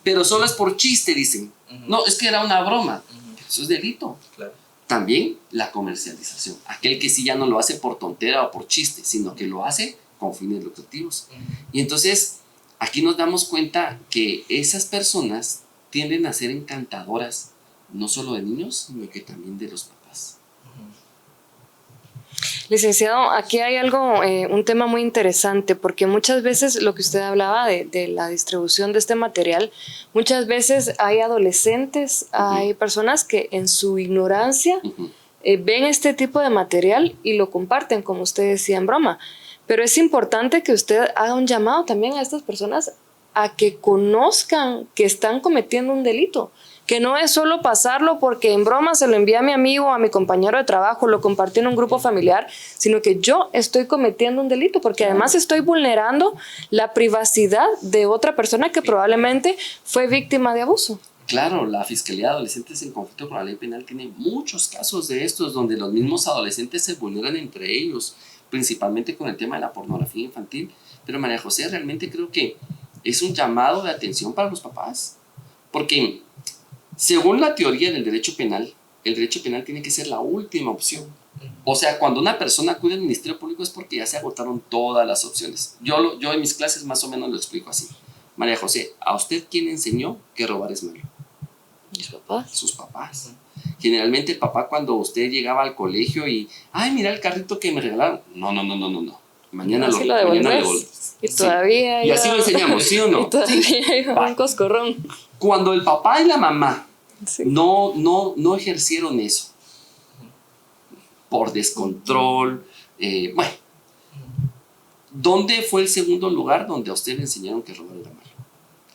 Pero solo es por chiste, dicen. No, es que era una broma. Eso es delito. Claro. También la comercialización. Aquel que sí ya no lo hace por tontera o por chiste, sino que lo hace con fines lucrativos. Y entonces, aquí nos damos cuenta que esas personas tienden a ser encantadoras, no solo de niños, sino que también de los papás. Licenciado, aquí hay algo, un tema muy interesante, porque muchas veces lo que usted hablaba de la distribución de este material, muchas veces hay adolescentes, hay personas que en su ignorancia ven este tipo de material y lo comparten, como usted decía en broma. Pero es importante que usted haga un llamado también a estas personas a que conozcan que están cometiendo un delito. Que no es solo pasarlo porque en broma se lo envía a mi amigo, a mi compañero de trabajo, lo compartí en un grupo familiar, sino que yo estoy cometiendo un delito porque además estoy vulnerando la privacidad de otra persona que probablemente fue víctima de abuso. Claro, la Fiscalía de Adolescentes en Conflicto con la Ley Penal tiene muchos casos de estos donde los mismos adolescentes se vulneran entre ellos, principalmente con el tema de la pornografía infantil. Pero María José, realmente creo que es un llamado de atención para los papás, porque según la teoría del derecho penal, el derecho penal tiene que ser la última opción. O sea, cuando una persona acude al Ministerio Público es porque ya se agotaron todas las opciones. Yo en mis clases más o menos lo explico así. María José, ¿a usted quién enseñó que robar es malo? ¿Mis papás? Sus papás. Generalmente el papá, cuando usted llegaba al colegio y, ay, mira el carrito que me regalaron. No. Mañana lo devuelves. Y todavía. Y así lo enseñamos, ¿sí o no? Y todavía hay un coscorrón. Cuando el papá y la mamá no ejercieron eso por descontrol, bueno, ¿dónde fue el segundo lugar donde a usted le enseñaron que robar era malo?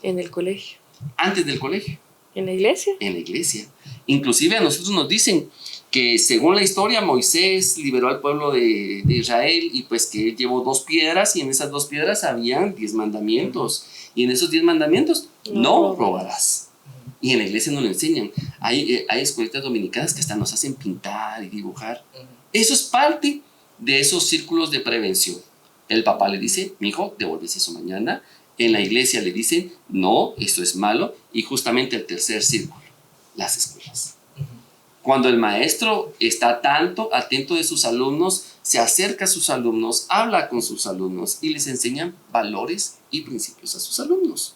En el colegio. Antes del colegio. ¿En la iglesia? En la iglesia. Inclusive a nosotros nos dicen que según la historia Moisés liberó al pueblo de Israel y pues que él llevó 2 piedras y en esas 2 piedras habían 10 mandamientos. Y en esos 10 mandamientos no robarás. Y en la iglesia nos lo enseñan. Hay escuelitas dominicanas que hasta nos hacen pintar y dibujar. Eso es parte de esos círculos de prevención. El papá le dice, mijo, devuelves eso mañana. En la iglesia le dicen, no, esto es malo. Y justamente el tercer círculo, las escuelas. Cuando el maestro está tanto atento de sus alumnos, se acerca a sus alumnos, habla con sus alumnos y les enseña valores y principios a sus alumnos.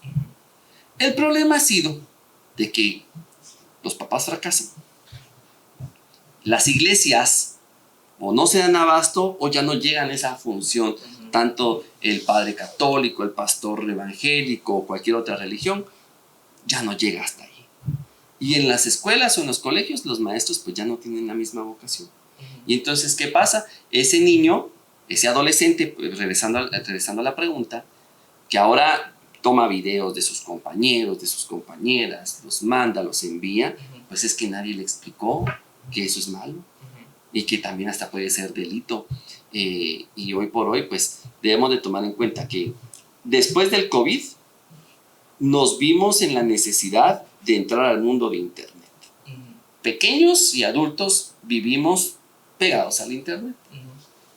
El problema ha sido de que los papás fracasan. Las iglesias o no se dan abasto o ya no llegan a esa función. Tanto el padre católico, el pastor evangélico o cualquier otra religión, ya no llega hasta ahí. Y en las escuelas o en los colegios, los maestros pues ya no tienen la misma vocación. Y entonces, ¿qué pasa? Ese niño, ese adolescente, pues, regresando a la pregunta, que ahora toma videos de sus compañeros, de sus compañeras, los manda, los envía, pues es que nadie le explicó que eso es malo. y que también hasta puede ser delito. Y hoy por hoy, pues, debemos de tomar en cuenta que después del COVID nos vimos en la necesidad de entrar al mundo de Internet. Pequeños y adultos vivimos pegados al Internet.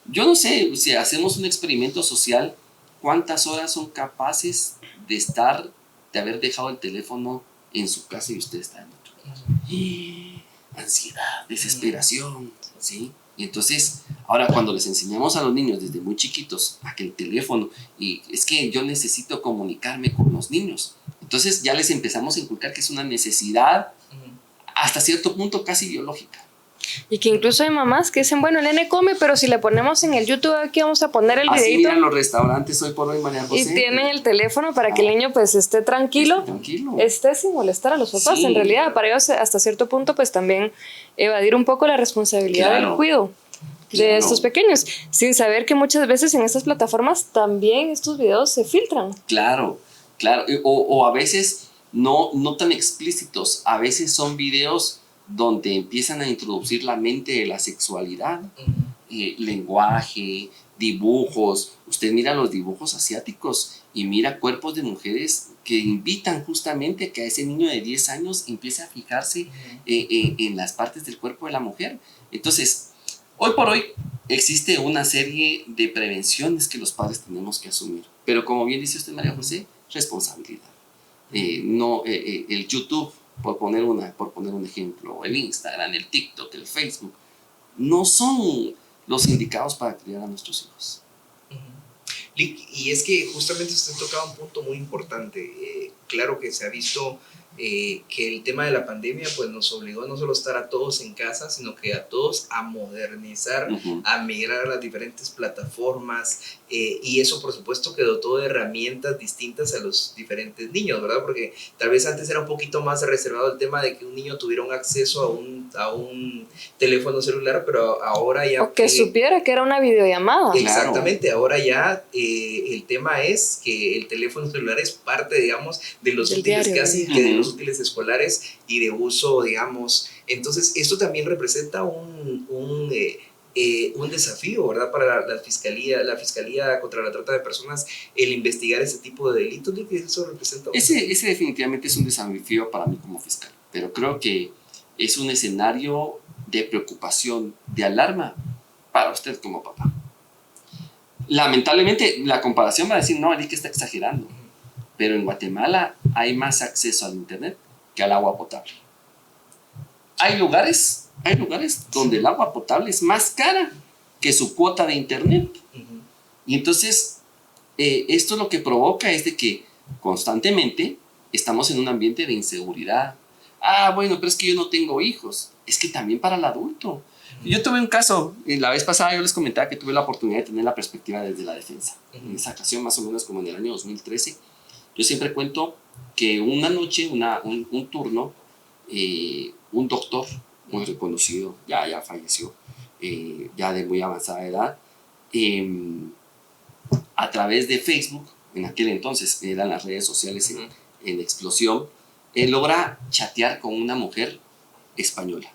Yo no sé, si hacemos un experimento social, ¿cuántas horas son capaces de haber dejado el teléfono en su casa y usted está en otro? Ansiedad, desesperación, ¿sí? Y entonces, ahora cuando les enseñamos a los niños desde muy chiquitos a que el teléfono, y es que yo necesito comunicarme con los niños, entonces ya les empezamos a inculcar que es una necesidad hasta cierto punto casi biológica. Y que incluso hay mamás que dicen, bueno, el nene come, pero si le ponemos en el YouTube aquí vamos a poner el así videito. Miran los restaurantes hoy por hoy, María José. Y tienen el teléfono para que el niño pues esté tranquilo, esté sin molestar a los papás. Sí. En realidad, para ellos hasta cierto punto pues también evadir un poco la responsabilidad del cuidado de estos pequeños, sin saber que muchas veces en estas plataformas también estos videos se filtran. Claro, o a veces no tan explícitos, a veces son videos donde empiezan a introducir la mente de la sexualidad, lenguaje, dibujos. Usted mira los dibujos asiáticos y mira cuerpos de mujeres que invitan justamente a que ese niño de 10 años empiece a fijarse en las partes del cuerpo de la mujer. Entonces, hoy por hoy existe una serie de prevenciones que los padres tenemos que asumir. Pero como bien dice usted, María José, responsabilidad. El YouTube, por poner un ejemplo, el Instagram, el TikTok, el Facebook, no son los indicados para criar a nuestros hijos. Y es que justamente usted tocaba un punto muy importante. Claro que se ha visto que el tema de la pandemia pues nos obligó no solo a estar a todos en casa, sino que a todos a modernizar, a migrar a las diferentes plataformas, y eso por supuesto que dotó de herramientas distintas a los diferentes niños, ¿verdad? Porque tal vez antes era un poquito más reservado el tema de que un niño tuviera un acceso a un teléfono celular, pero ahora ya... O que supiera que era una videollamada. Exactamente, ahora ya el tema es que el teléfono celular es parte, digamos, de los útiles casi que de los útiles escolares y de uso, digamos. Entonces, esto también representa un desafío, ¿verdad? Para la Fiscalía contra la Trata de Personas, el investigar ese tipo de delitos, que eso representa. Ese definitivamente es un desafío para mí como fiscal, pero creo que es un escenario de preocupación, de alarma para usted como papá. Lamentablemente, la comparación va a decir, no, Eli, que está exagerando. Pero en Guatemala hay más acceso al Internet que al agua potable. Hay lugares donde el agua potable es más cara que su cuota de Internet. Y entonces, esto lo que provoca es de que constantemente estamos en un ambiente de inseguridad. Bueno, pero es que yo no tengo hijos. Es que también para el adulto. Yo tuve un caso, la vez pasada yo les comentaba que tuve la oportunidad de tener la perspectiva desde la defensa. En esa ocasión, más o menos como en el año 2013, yo siempre cuento que una noche, un turno, un doctor muy reconocido, ya falleció, ya de muy avanzada edad, a través de Facebook, en aquel entonces eran las redes sociales en explosión, logra chatear con una mujer española.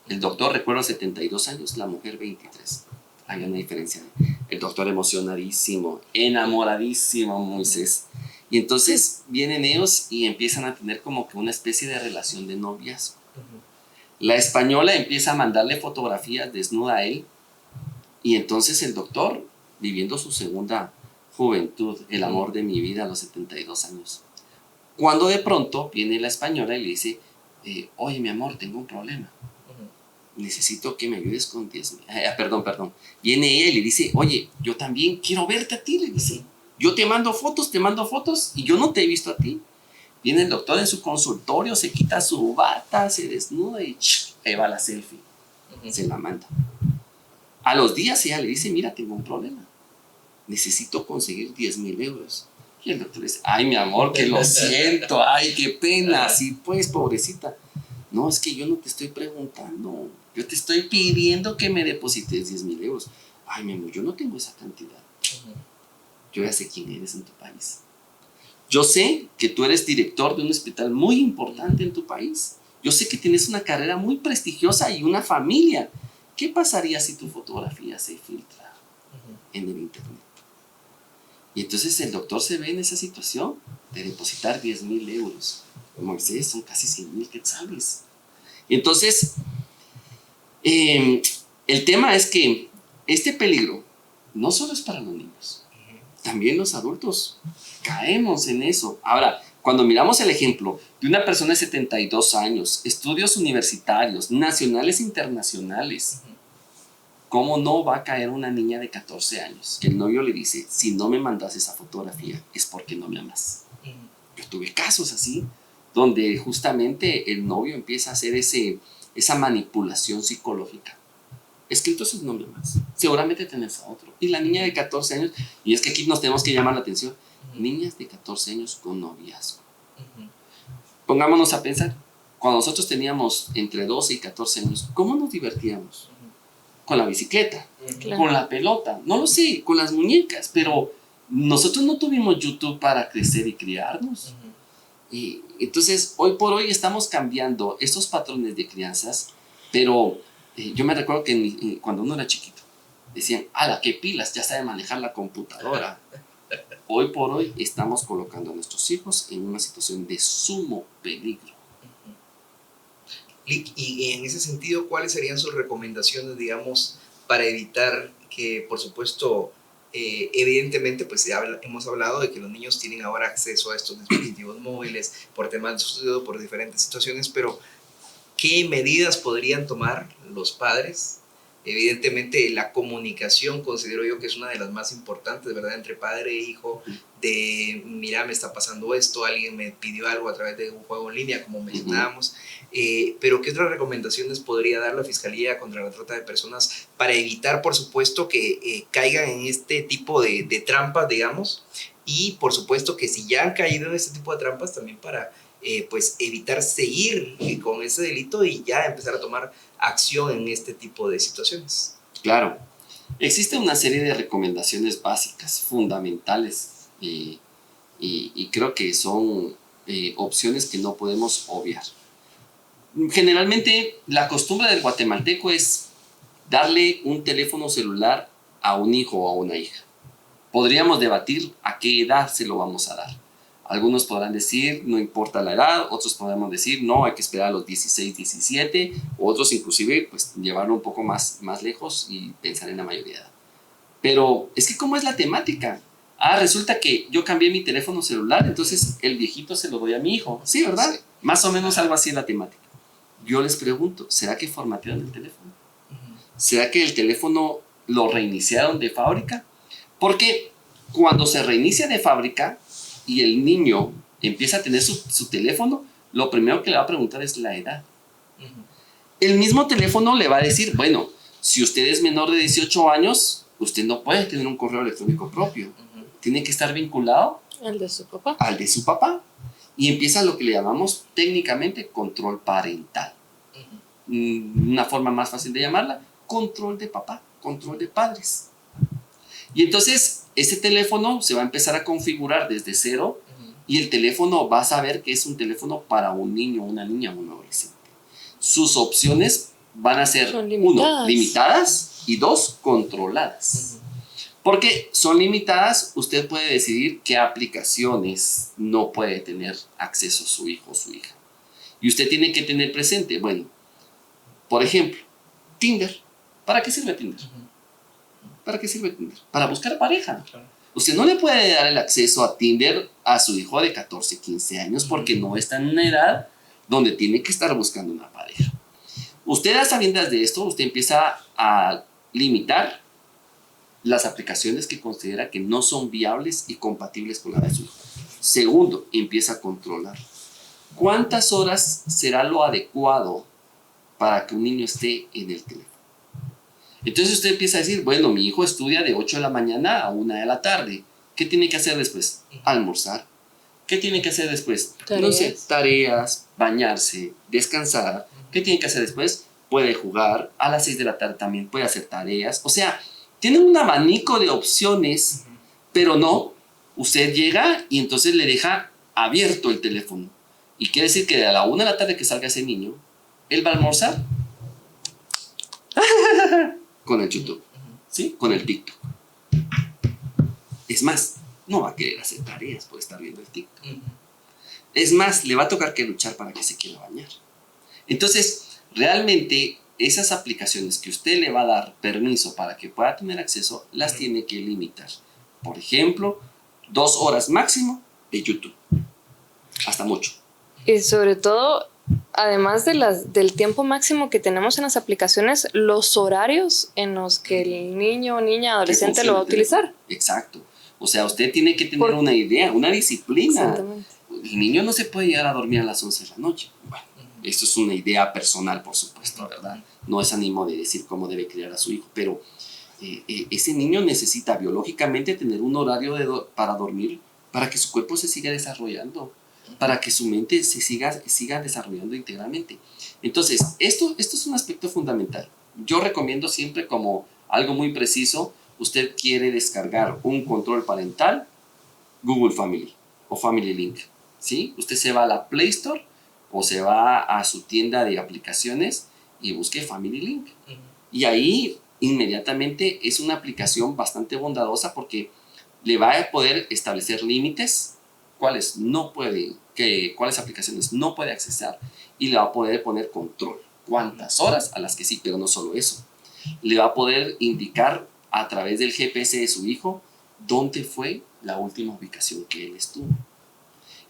El doctor, recuerdo, 72 años, la mujer 23. Hay una diferencia. El doctor emocionadísimo, enamoradísimo, Moisés. Y entonces vienen ellos y empiezan a tener como que una especie de relación de noviazgo. La española empieza a mandarle fotografías desnuda a él. Y entonces el doctor, viviendo su segunda juventud, el amor de mi vida a los 72 años. Cuando de pronto viene la española y le dice, oye, mi amor, tengo un problema. Necesito que me ayudes con 10,000. Perdón. Viene ella y le dice, oye, yo también quiero verte a ti, le dice. Yo te mando fotos y yo no te he visto a ti. Viene el doctor en su consultorio, se quita su bata, se desnuda y ahí va la selfie. Se la manda. A los días ella le dice, mira, tengo un problema. Necesito conseguir 10,000 euros. Y el doctor le dice, ay, mi amor, que lo siento, ay, qué pena. Sí, pues, pobrecita. No, es que yo no te estoy preguntando. Yo te estoy pidiendo que me deposites 10,000 euros. Ay, mi amor, yo no tengo esa cantidad. Yo ya sé quién eres en tu país. Yo sé que tú eres director de un hospital muy importante en tu país. Yo sé que tienes una carrera muy prestigiosa y una familia ¿qué pasaría si tu fotografía se filtra en el internet? Y entonces el doctor se ve en esa situación de depositar 10.000 euros. Moisés, son casi 100.000 quetzales. Entonces, el tema es que este peligro no solo es para los niños, también los adultos caemos en eso. Ahora, cuando miramos el ejemplo de una persona de 72 años, estudios universitarios, nacionales e internacionales, ¿cómo no va a caer una niña de 14 años? Que el novio le dice, si no me mandas esa fotografía es porque no me amas. Yo tuve casos así, donde justamente el novio empieza a hacer esa manipulación psicológica. Es que entonces no me amas. Seguramente tenés a otro. Y la niña de 14 años, y es que aquí nos tenemos que llamar la atención, niñas de 14 años con noviazgo. Pongámonos a pensar, cuando nosotros teníamos entre 12 y 14 años, ¿cómo nos divertíamos? Con la bicicleta, Claro. con la pelota, no lo sé, con las muñecas, pero nosotros no tuvimos YouTube para crecer y criarnos. Y entonces, hoy por hoy estamos cambiando estos patrones de crianzas, pero yo me recuerdo que cuando uno era chiquito, decían, ¡ala, qué pilas! Ya sabe manejar la computadora. Hoy por hoy estamos colocando a nuestros hijos en una situación de sumo peligro. Lick, y en ese sentido, ¿cuáles serían sus recomendaciones, digamos, para evitar que, por supuesto, evidentemente, pues hemos hablado de que los niños tienen ahora acceso a estos dispositivos móviles por temas de estudio, por diferentes situaciones, pero ¿qué medidas podrían tomar los padres? Evidentemente, la comunicación considero yo que es una de las más importantes, ¿verdad? Entre padre e hijo, de, mira, me está pasando esto, alguien me pidió algo a través de un juego en línea, como mencionábamos. Pero ¿qué otras recomendaciones podría dar la Fiscalía contra la Trata de Personas para evitar, por supuesto, que caigan en este tipo de trampas, digamos? Y, por supuesto, que si ya han caído en este tipo de trampas, también para pues evitar seguir con ese delito y ya empezar a tomar acción en este tipo de situaciones. Claro, existe una serie de recomendaciones básicas, fundamentales, y creo que son opciones que no podemos obviar. Generalmente, la costumbre del guatemalteco es darle un teléfono celular a un hijo o a una hija. Podríamos debatir a qué edad se lo vamos a dar. Algunos podrán decir, no importa la edad, otros podrán decir, no, hay que esperar a los 16, 17, otros inclusive, pues, llevarlo un poco más lejos y pensar en la mayoría de edad. Pero es que, ¿cómo es la temática? Resulta que yo cambié mi teléfono celular, entonces el viejito se lo doy a mi hijo. Sí, ¿verdad? Sí. Más o menos algo así es la temática. Yo les pregunto, ¿será que formatearon el teléfono? ¿Será que el teléfono lo reiniciaron de fábrica? Porque cuando se reinicia de fábrica y el niño empieza a tener su teléfono, lo primero que le va a preguntar es la edad. El mismo teléfono le va a decir, bueno, si usted es menor de 18 años, usted no puede tener un correo electrónico propio. Tiene que estar vinculado al de su papá. Al de su papá. Y empieza lo que le llamamos técnicamente control parental. Una forma más fácil de llamarla, control de papá, control de padres. Y entonces ese teléfono se va a empezar a configurar desde cero y el teléfono va a saber que es un teléfono para un niño, una niña, un adolescente. Sus opciones van a ser, uno, limitadas y dos, controladas. Porque son limitadas, usted puede decidir qué aplicaciones no puede tener acceso su hijo o su hija. Y usted tiene que tener presente, bueno, por ejemplo, Tinder. ¿Para qué sirve Tinder? ¿Para qué sirve Tinder? Para buscar pareja. Usted no le puede dar el acceso a Tinder a su hijo de 14, 15 años porque no está en una edad donde tiene que estar buscando una pareja. Usted, a sabiendas de esto, usted empieza a limitar las aplicaciones que considera que no son viables y compatibles con la de su hijo. Segundo, empieza a controlar. ¿Cuántas horas será lo adecuado para que un niño esté en el teléfono? Entonces usted empieza a decir, bueno, mi hijo estudia de 8 de la mañana a 1 de la tarde. ¿Qué tiene que hacer después? Almorzar. ¿Qué tiene que hacer después? No sé, tareas, bañarse, descansar. ¿Qué tiene que hacer después? Puede jugar, a las 6 de la tarde también puede hacer tareas. O sea, tiene un abanico de opciones, pero no, usted llega y entonces le deja abierto el teléfono. Y quiere decir que a la 1 de la tarde que salga ese niño, él va a almorzar. con el YouTube, ¿sí? Con el TikTok. Es más, no va a querer hacer tareas por estar viendo el TikTok. Es más, le va a tocar que luchar para que se quiera bañar. Entonces, realmente, esas aplicaciones que usted le va a dar permiso para que pueda tener acceso, las tiene que limitar. Por ejemplo, 2 horas máximo de YouTube. Hasta mucho. Y sobre todo, además del tiempo máximo que tenemos en las aplicaciones, los horarios en los que el niño, niña, adolescente lo va a utilizar. Exacto. O sea, usted tiene que tener una idea, una disciplina. Exactamente. El niño no se puede llegar a dormir a las 11 de la noche. Bueno, esto es una idea personal, por supuesto, ¿verdad? No es ánimo de decir cómo debe criar a su hijo, pero ese niño necesita biológicamente tener un horario para dormir, para que su cuerpo se siga desarrollando, para que su mente se siga desarrollando integralmente. Entonces, esto es un aspecto fundamental. Yo recomiendo siempre, como algo muy preciso, usted quiere descargar un control parental, Google Family o Family Link, ¿sí? Usted se va a la Play Store o se va a su tienda de aplicaciones y busque Family Link. Y ahí inmediatamente es una aplicación bastante bondadosa porque le va a poder establecer límites, cuáles aplicaciones no puede accesar, y le va a poder poner control, cuántas horas a las que sí, pero no solo eso. Le va a poder indicar a través del GPS de su hijo dónde fue la última ubicación que él estuvo.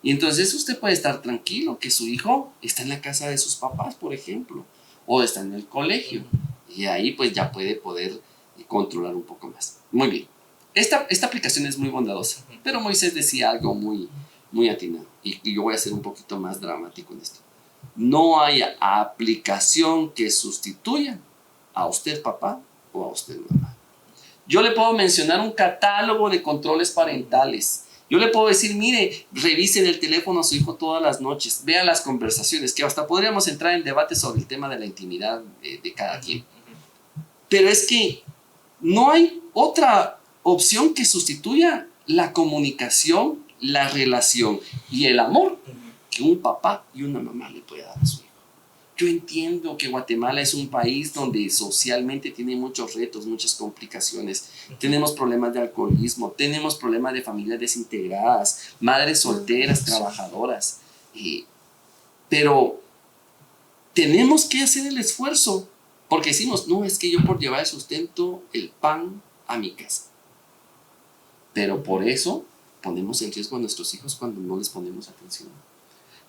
Y entonces usted puede estar tranquilo que su hijo está en la casa de sus papás, por ejemplo, o está en el colegio. Y ahí pues ya puede poder controlar un poco más. Muy bien. Esta aplicación es muy bondadosa, pero Moisés decía algo muy, muy atinado. Y yo voy a ser un poquito más dramático en esto. No hay aplicación que sustituya a usted papá o a usted mamá. Yo le puedo mencionar un catálogo de controles parentales. Yo le puedo decir, mire, revise el teléfono a su hijo todas las noches, vea las conversaciones, que hasta podríamos entrar en debate sobre el tema de la intimidad de cada quien. Pero es que no hay otra opción que sustituya la comunicación, la relación y el amor que un papá y una mamá le puede dar a su hijo. Yo entiendo que Guatemala es un país donde socialmente tiene muchos retos, muchas complicaciones. Tenemos problemas de alcoholismo, tenemos problemas de familias desintegradas, madres solteras, trabajadoras. Pero tenemos que hacer el esfuerzo, porque decimos, no, es que yo por llevar el sustento, el pan a mi casa. Pero por eso ponemos en riesgo a nuestros hijos cuando no les ponemos atención.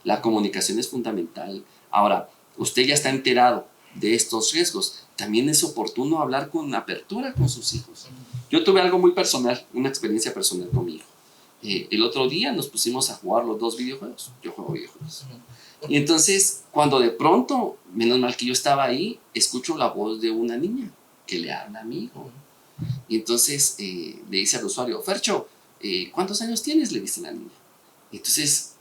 La comunicación es fundamental. Ahora, usted ya está enterado de estos riesgos. También es oportuno hablar con apertura con sus hijos. Yo tuve algo muy personal, una experiencia personal con mi hijo. El otro día nos pusimos a jugar los 2 videojuegos. Yo juego videojuegos. Y entonces, cuando de pronto, menos mal que yo estaba ahí, escucho la voz de una niña que le habla a mi hijo. Y entonces le dice al usuario, Fercho, ¿cuántos años tienes? Le dice la niña. Y entonces,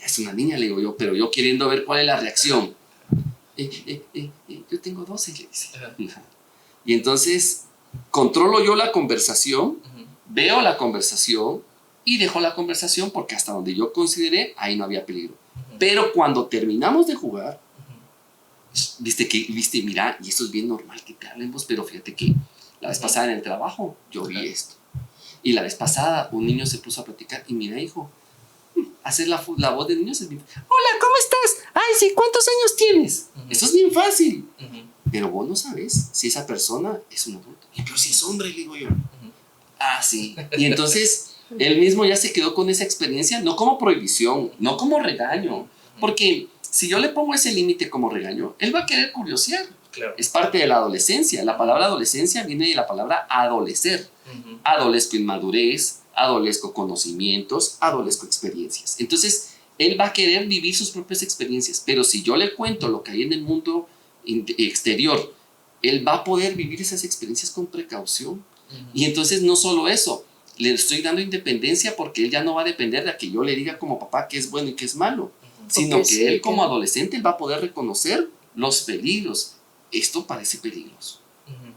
es una niña, le digo yo, pero yo queriendo ver cuál es la reacción. Yo tengo 12, le dice. Y entonces, controlo yo la conversación, veo la conversación y dejo la conversación porque hasta donde yo consideré, ahí no había peligro. Pero cuando terminamos de jugar, viste, mira, y esto es bien normal que te hablen vos, pero fíjate que la vez pasada en el trabajo yo vi esto. Y la vez pasada un niño se puso a platicar y mira, hijo, hacer la voz de niños es bien fácil. Hola, ¿cómo estás? Ay, sí, ¿cuántos años tienes? Eso es bien fácil. Pero vos no sabes si esa persona es un adulto. Y pero si es hombre, le digo yo. Ah, sí. Y entonces él mismo ya se quedó con esa experiencia, no como prohibición, no como regaño. Porque si yo le pongo ese límite como regaño, él va a querer curiosear. Claro. Es parte de la adolescencia. La palabra adolescencia viene de la palabra adolecer. Adolezco inmadurez, adolezco conocimientos, adolezco experiencias. Entonces, él va a querer vivir sus propias experiencias. Pero si yo le cuento lo que hay en el mundo exterior, él va a poder vivir esas experiencias con precaución. Y entonces, no solo eso, le estoy dando independencia porque él ya no va a depender de que yo le diga como papá qué es bueno y qué es malo, sino que él como adolescente él va a poder reconocer los peligros. Esto parece peligroso.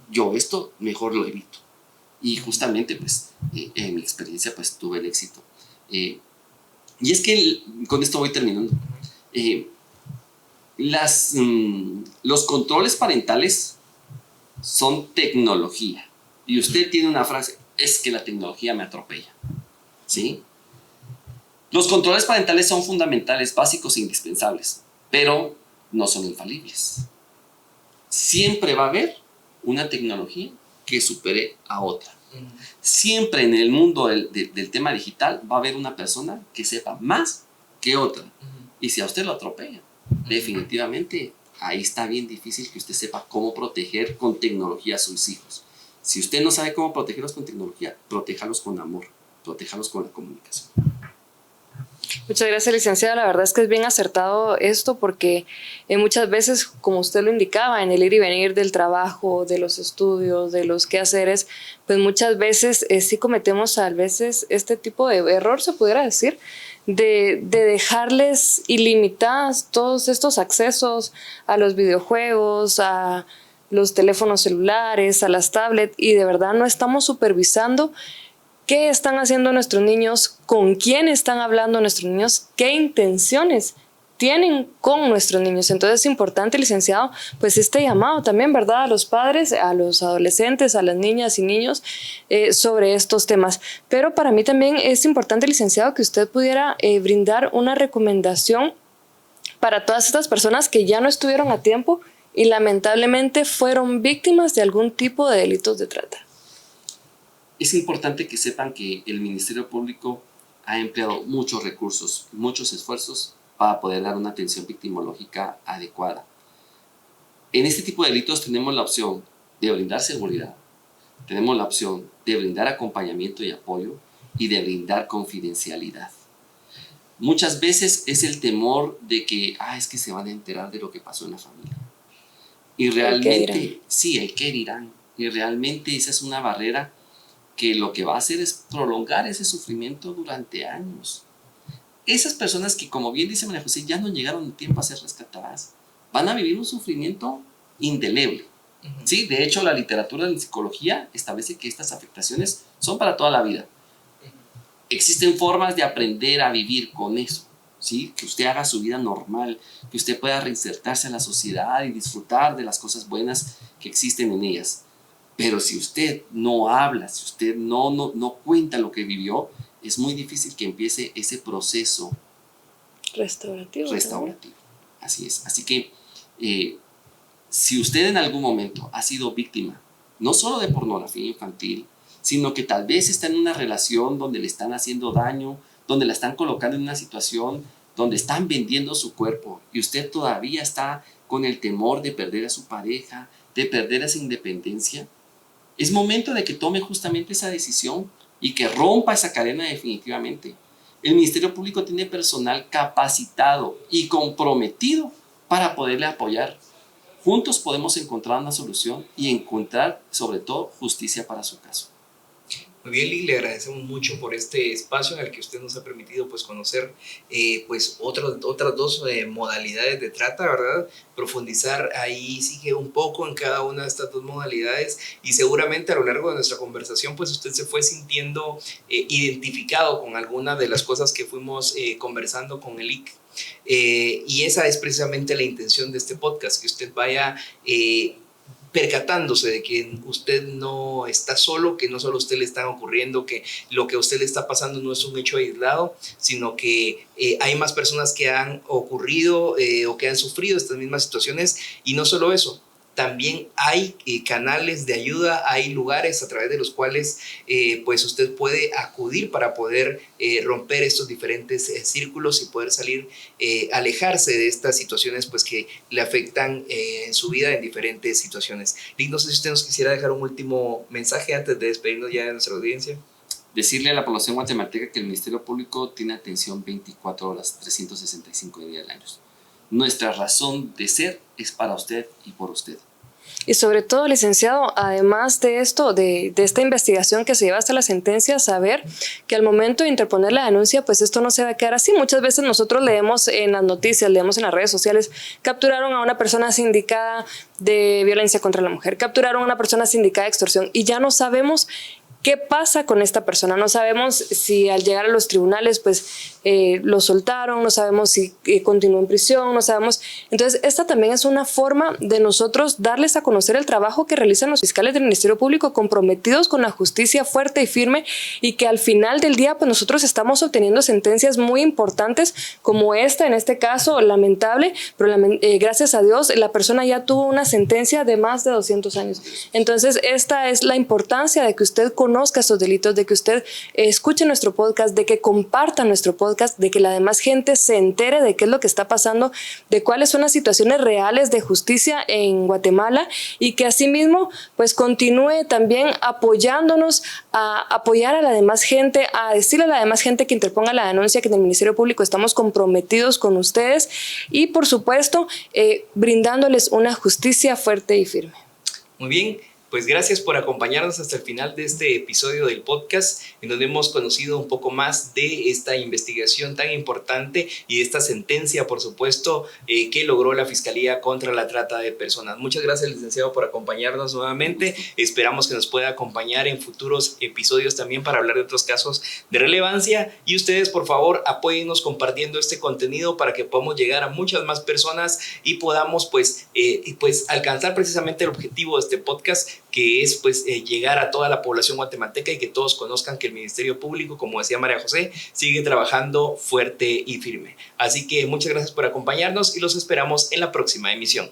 Yo esto mejor lo evito. Y justamente, pues, en mi experiencia, pues, tuve el éxito. Y es que, con esto voy terminando. Los controles parentales son tecnología. Y usted tiene una frase, es que la tecnología me atropella. ¿Sí? Los controles parentales son fundamentales, básicos e indispensables, pero no son infalibles. Siempre va a haber una tecnología que supere a otra. Siempre en el mundo del tema digital va a haber una persona que sepa más que otra. Y si a usted lo atropella, definitivamente ahí está bien difícil que usted sepa cómo proteger con tecnología a sus hijos. Si usted no sabe cómo protegerlos con tecnología, protéjalos con amor, protéjalos con la comunicación. Muchas gracias, licenciada. La verdad es que es bien acertado esto porque muchas veces, como usted lo indicaba, en el ir y venir del trabajo, de los estudios, de los quehaceres, pues muchas veces sí cometemos a veces este tipo de error, se pudiera decir, de dejarles ilimitadas todos estos accesos a los videojuegos, a los teléfonos celulares, a las tablets, y de verdad no estamos supervisando qué están haciendo nuestros niños, con quién están hablando nuestros niños, qué intenciones tienen con nuestros niños. Entonces es importante, licenciado, pues este llamado también, ¿verdad?, a los padres, a los adolescentes, a las niñas y niños sobre estos temas. Pero para mí también es importante, licenciado, que usted pudiera brindar una recomendación para todas estas personas que ya no estuvieron a tiempo y lamentablemente fueron víctimas de algún tipo de delitos de trata. Es importante que sepan que el Ministerio Público ha empleado muchos recursos, muchos esfuerzos para poder dar una atención victimológica adecuada. En este tipo de delitos tenemos la opción de brindar seguridad, tenemos la opción de brindar acompañamiento y apoyo y de brindar confidencialidad. Muchas veces es el temor de que, es que se van a enterar de lo que pasó en la familia. Y realmente, sí, el qué dirán. Y realmente esa es una barrera que lo que va a hacer es prolongar ese sufrimiento durante años. Esas personas que, como bien dice María José, ya no llegaron a tiempo a ser rescatadas, van a vivir un sufrimiento indeleble. Sí, de hecho, la literatura de la psicología establece que estas afectaciones son para toda la vida. Existen formas de aprender a vivir con eso, ¿sí? Que usted haga su vida normal, que usted pueda reinsertarse en la sociedad y disfrutar de las cosas buenas que existen en ellas. Pero si usted no habla, si usted no cuenta lo que vivió, es muy difícil que empiece ese proceso restaurativo. Así es. Así que si usted en algún momento ha sido víctima, no solo de pornografía infantil, sino que tal vez está en una relación donde le están haciendo daño, donde la están colocando en una situación donde están vendiendo su cuerpo y usted todavía está con el temor de perder a su pareja, de perder esa independencia, es momento de que tome justamente esa decisión y que rompa esa cadena definitivamente. El Ministerio Público tiene personal capacitado y comprometido para poderle apoyar. Juntos podemos encontrar una solución y encontrar, sobre todo, justicia para su caso. Muy bien, Lili, le agradecemos mucho por este espacio en el que usted nos ha permitido pues conocer pues otras dos modalidades de trata, ¿verdad? Profundizar ahí sigue un poco en cada una de estas dos modalidades y seguramente a lo largo de nuestra conversación pues usted se fue sintiendo identificado con alguna de las cosas que fuimos conversando con el IC. Y esa es precisamente la intención de este podcast, que usted vaya percatándose de que usted no está solo, que no solo a usted le está ocurriendo, que lo que a usted le está pasando no es un hecho aislado, sino que hay más personas que han ocurrido o que han sufrido estas mismas situaciones. Y no solo eso, también hay canales de ayuda, hay lugares a través de los cuales pues usted puede acudir para poder romper estos diferentes círculos y poder salir, alejarse de estas situaciones pues que le afectan en su vida en diferentes situaciones. Lick, no sé si usted nos quisiera dejar un último mensaje antes de despedirnos ya de nuestra audiencia. Decirle a la población guatemalteca que el Ministerio Público tiene atención 24 horas, 365 días al año. Nuestra razón de ser es para usted y por usted. Y sobre todo, licenciado, además de esto, de esta investigación que se lleva hasta la sentencia, saber que al momento de interponer la denuncia, pues esto no se va a quedar así. Muchas veces nosotros leemos en las noticias, leemos en las redes sociales, capturaron a una persona sindicada de violencia contra la mujer, capturaron a una persona sindicada de extorsión y ya no sabemos ¿qué pasa con esta persona? No sabemos si al llegar a los tribunales pues lo soltaron, no sabemos si continuó en prisión, no sabemos. Entonces esta también es una forma de nosotros darles a conocer el trabajo que realizan los fiscales del Ministerio Público comprometidos con la justicia fuerte y firme, y que al final del día pues nosotros estamos obteniendo sentencias muy importantes como esta, en este caso lamentable, pero gracias a Dios la persona ya tuvo una sentencia de más de 200 años. Entonces esta es la importancia de que usted conozca estos delitos, de que usted escuche nuestro podcast, de que comparta nuestro podcast, de que la demás gente se entere de qué es lo que está pasando, de cuáles son las situaciones reales de justicia en Guatemala, y que asimismo pues continúe también apoyándonos, a apoyar a la demás gente, a decirle a la demás gente que interponga la denuncia, que en el Ministerio Público estamos comprometidos con ustedes y por supuesto brindándoles una justicia fuerte y firme. Muy bien. Pues gracias por acompañarnos hasta el final de este episodio del podcast, en donde hemos conocido un poco más de esta investigación tan importante y de esta sentencia, por supuesto, que logró la Fiscalía contra la trata de personas. Muchas gracias, licenciado, por acompañarnos nuevamente. Esperamos que nos pueda acompañar en futuros episodios también para hablar de otros casos de relevancia. Y ustedes, por favor, apóyennos compartiendo este contenido para que podamos llegar a muchas más personas y podamos pues alcanzar precisamente el objetivo de este podcast, que es pues llegar a toda la población guatemalteca y que todos conozcan que el Ministerio Público, como decía María José, sigue trabajando fuerte y firme. Así que muchas gracias por acompañarnos y los esperamos en la próxima emisión.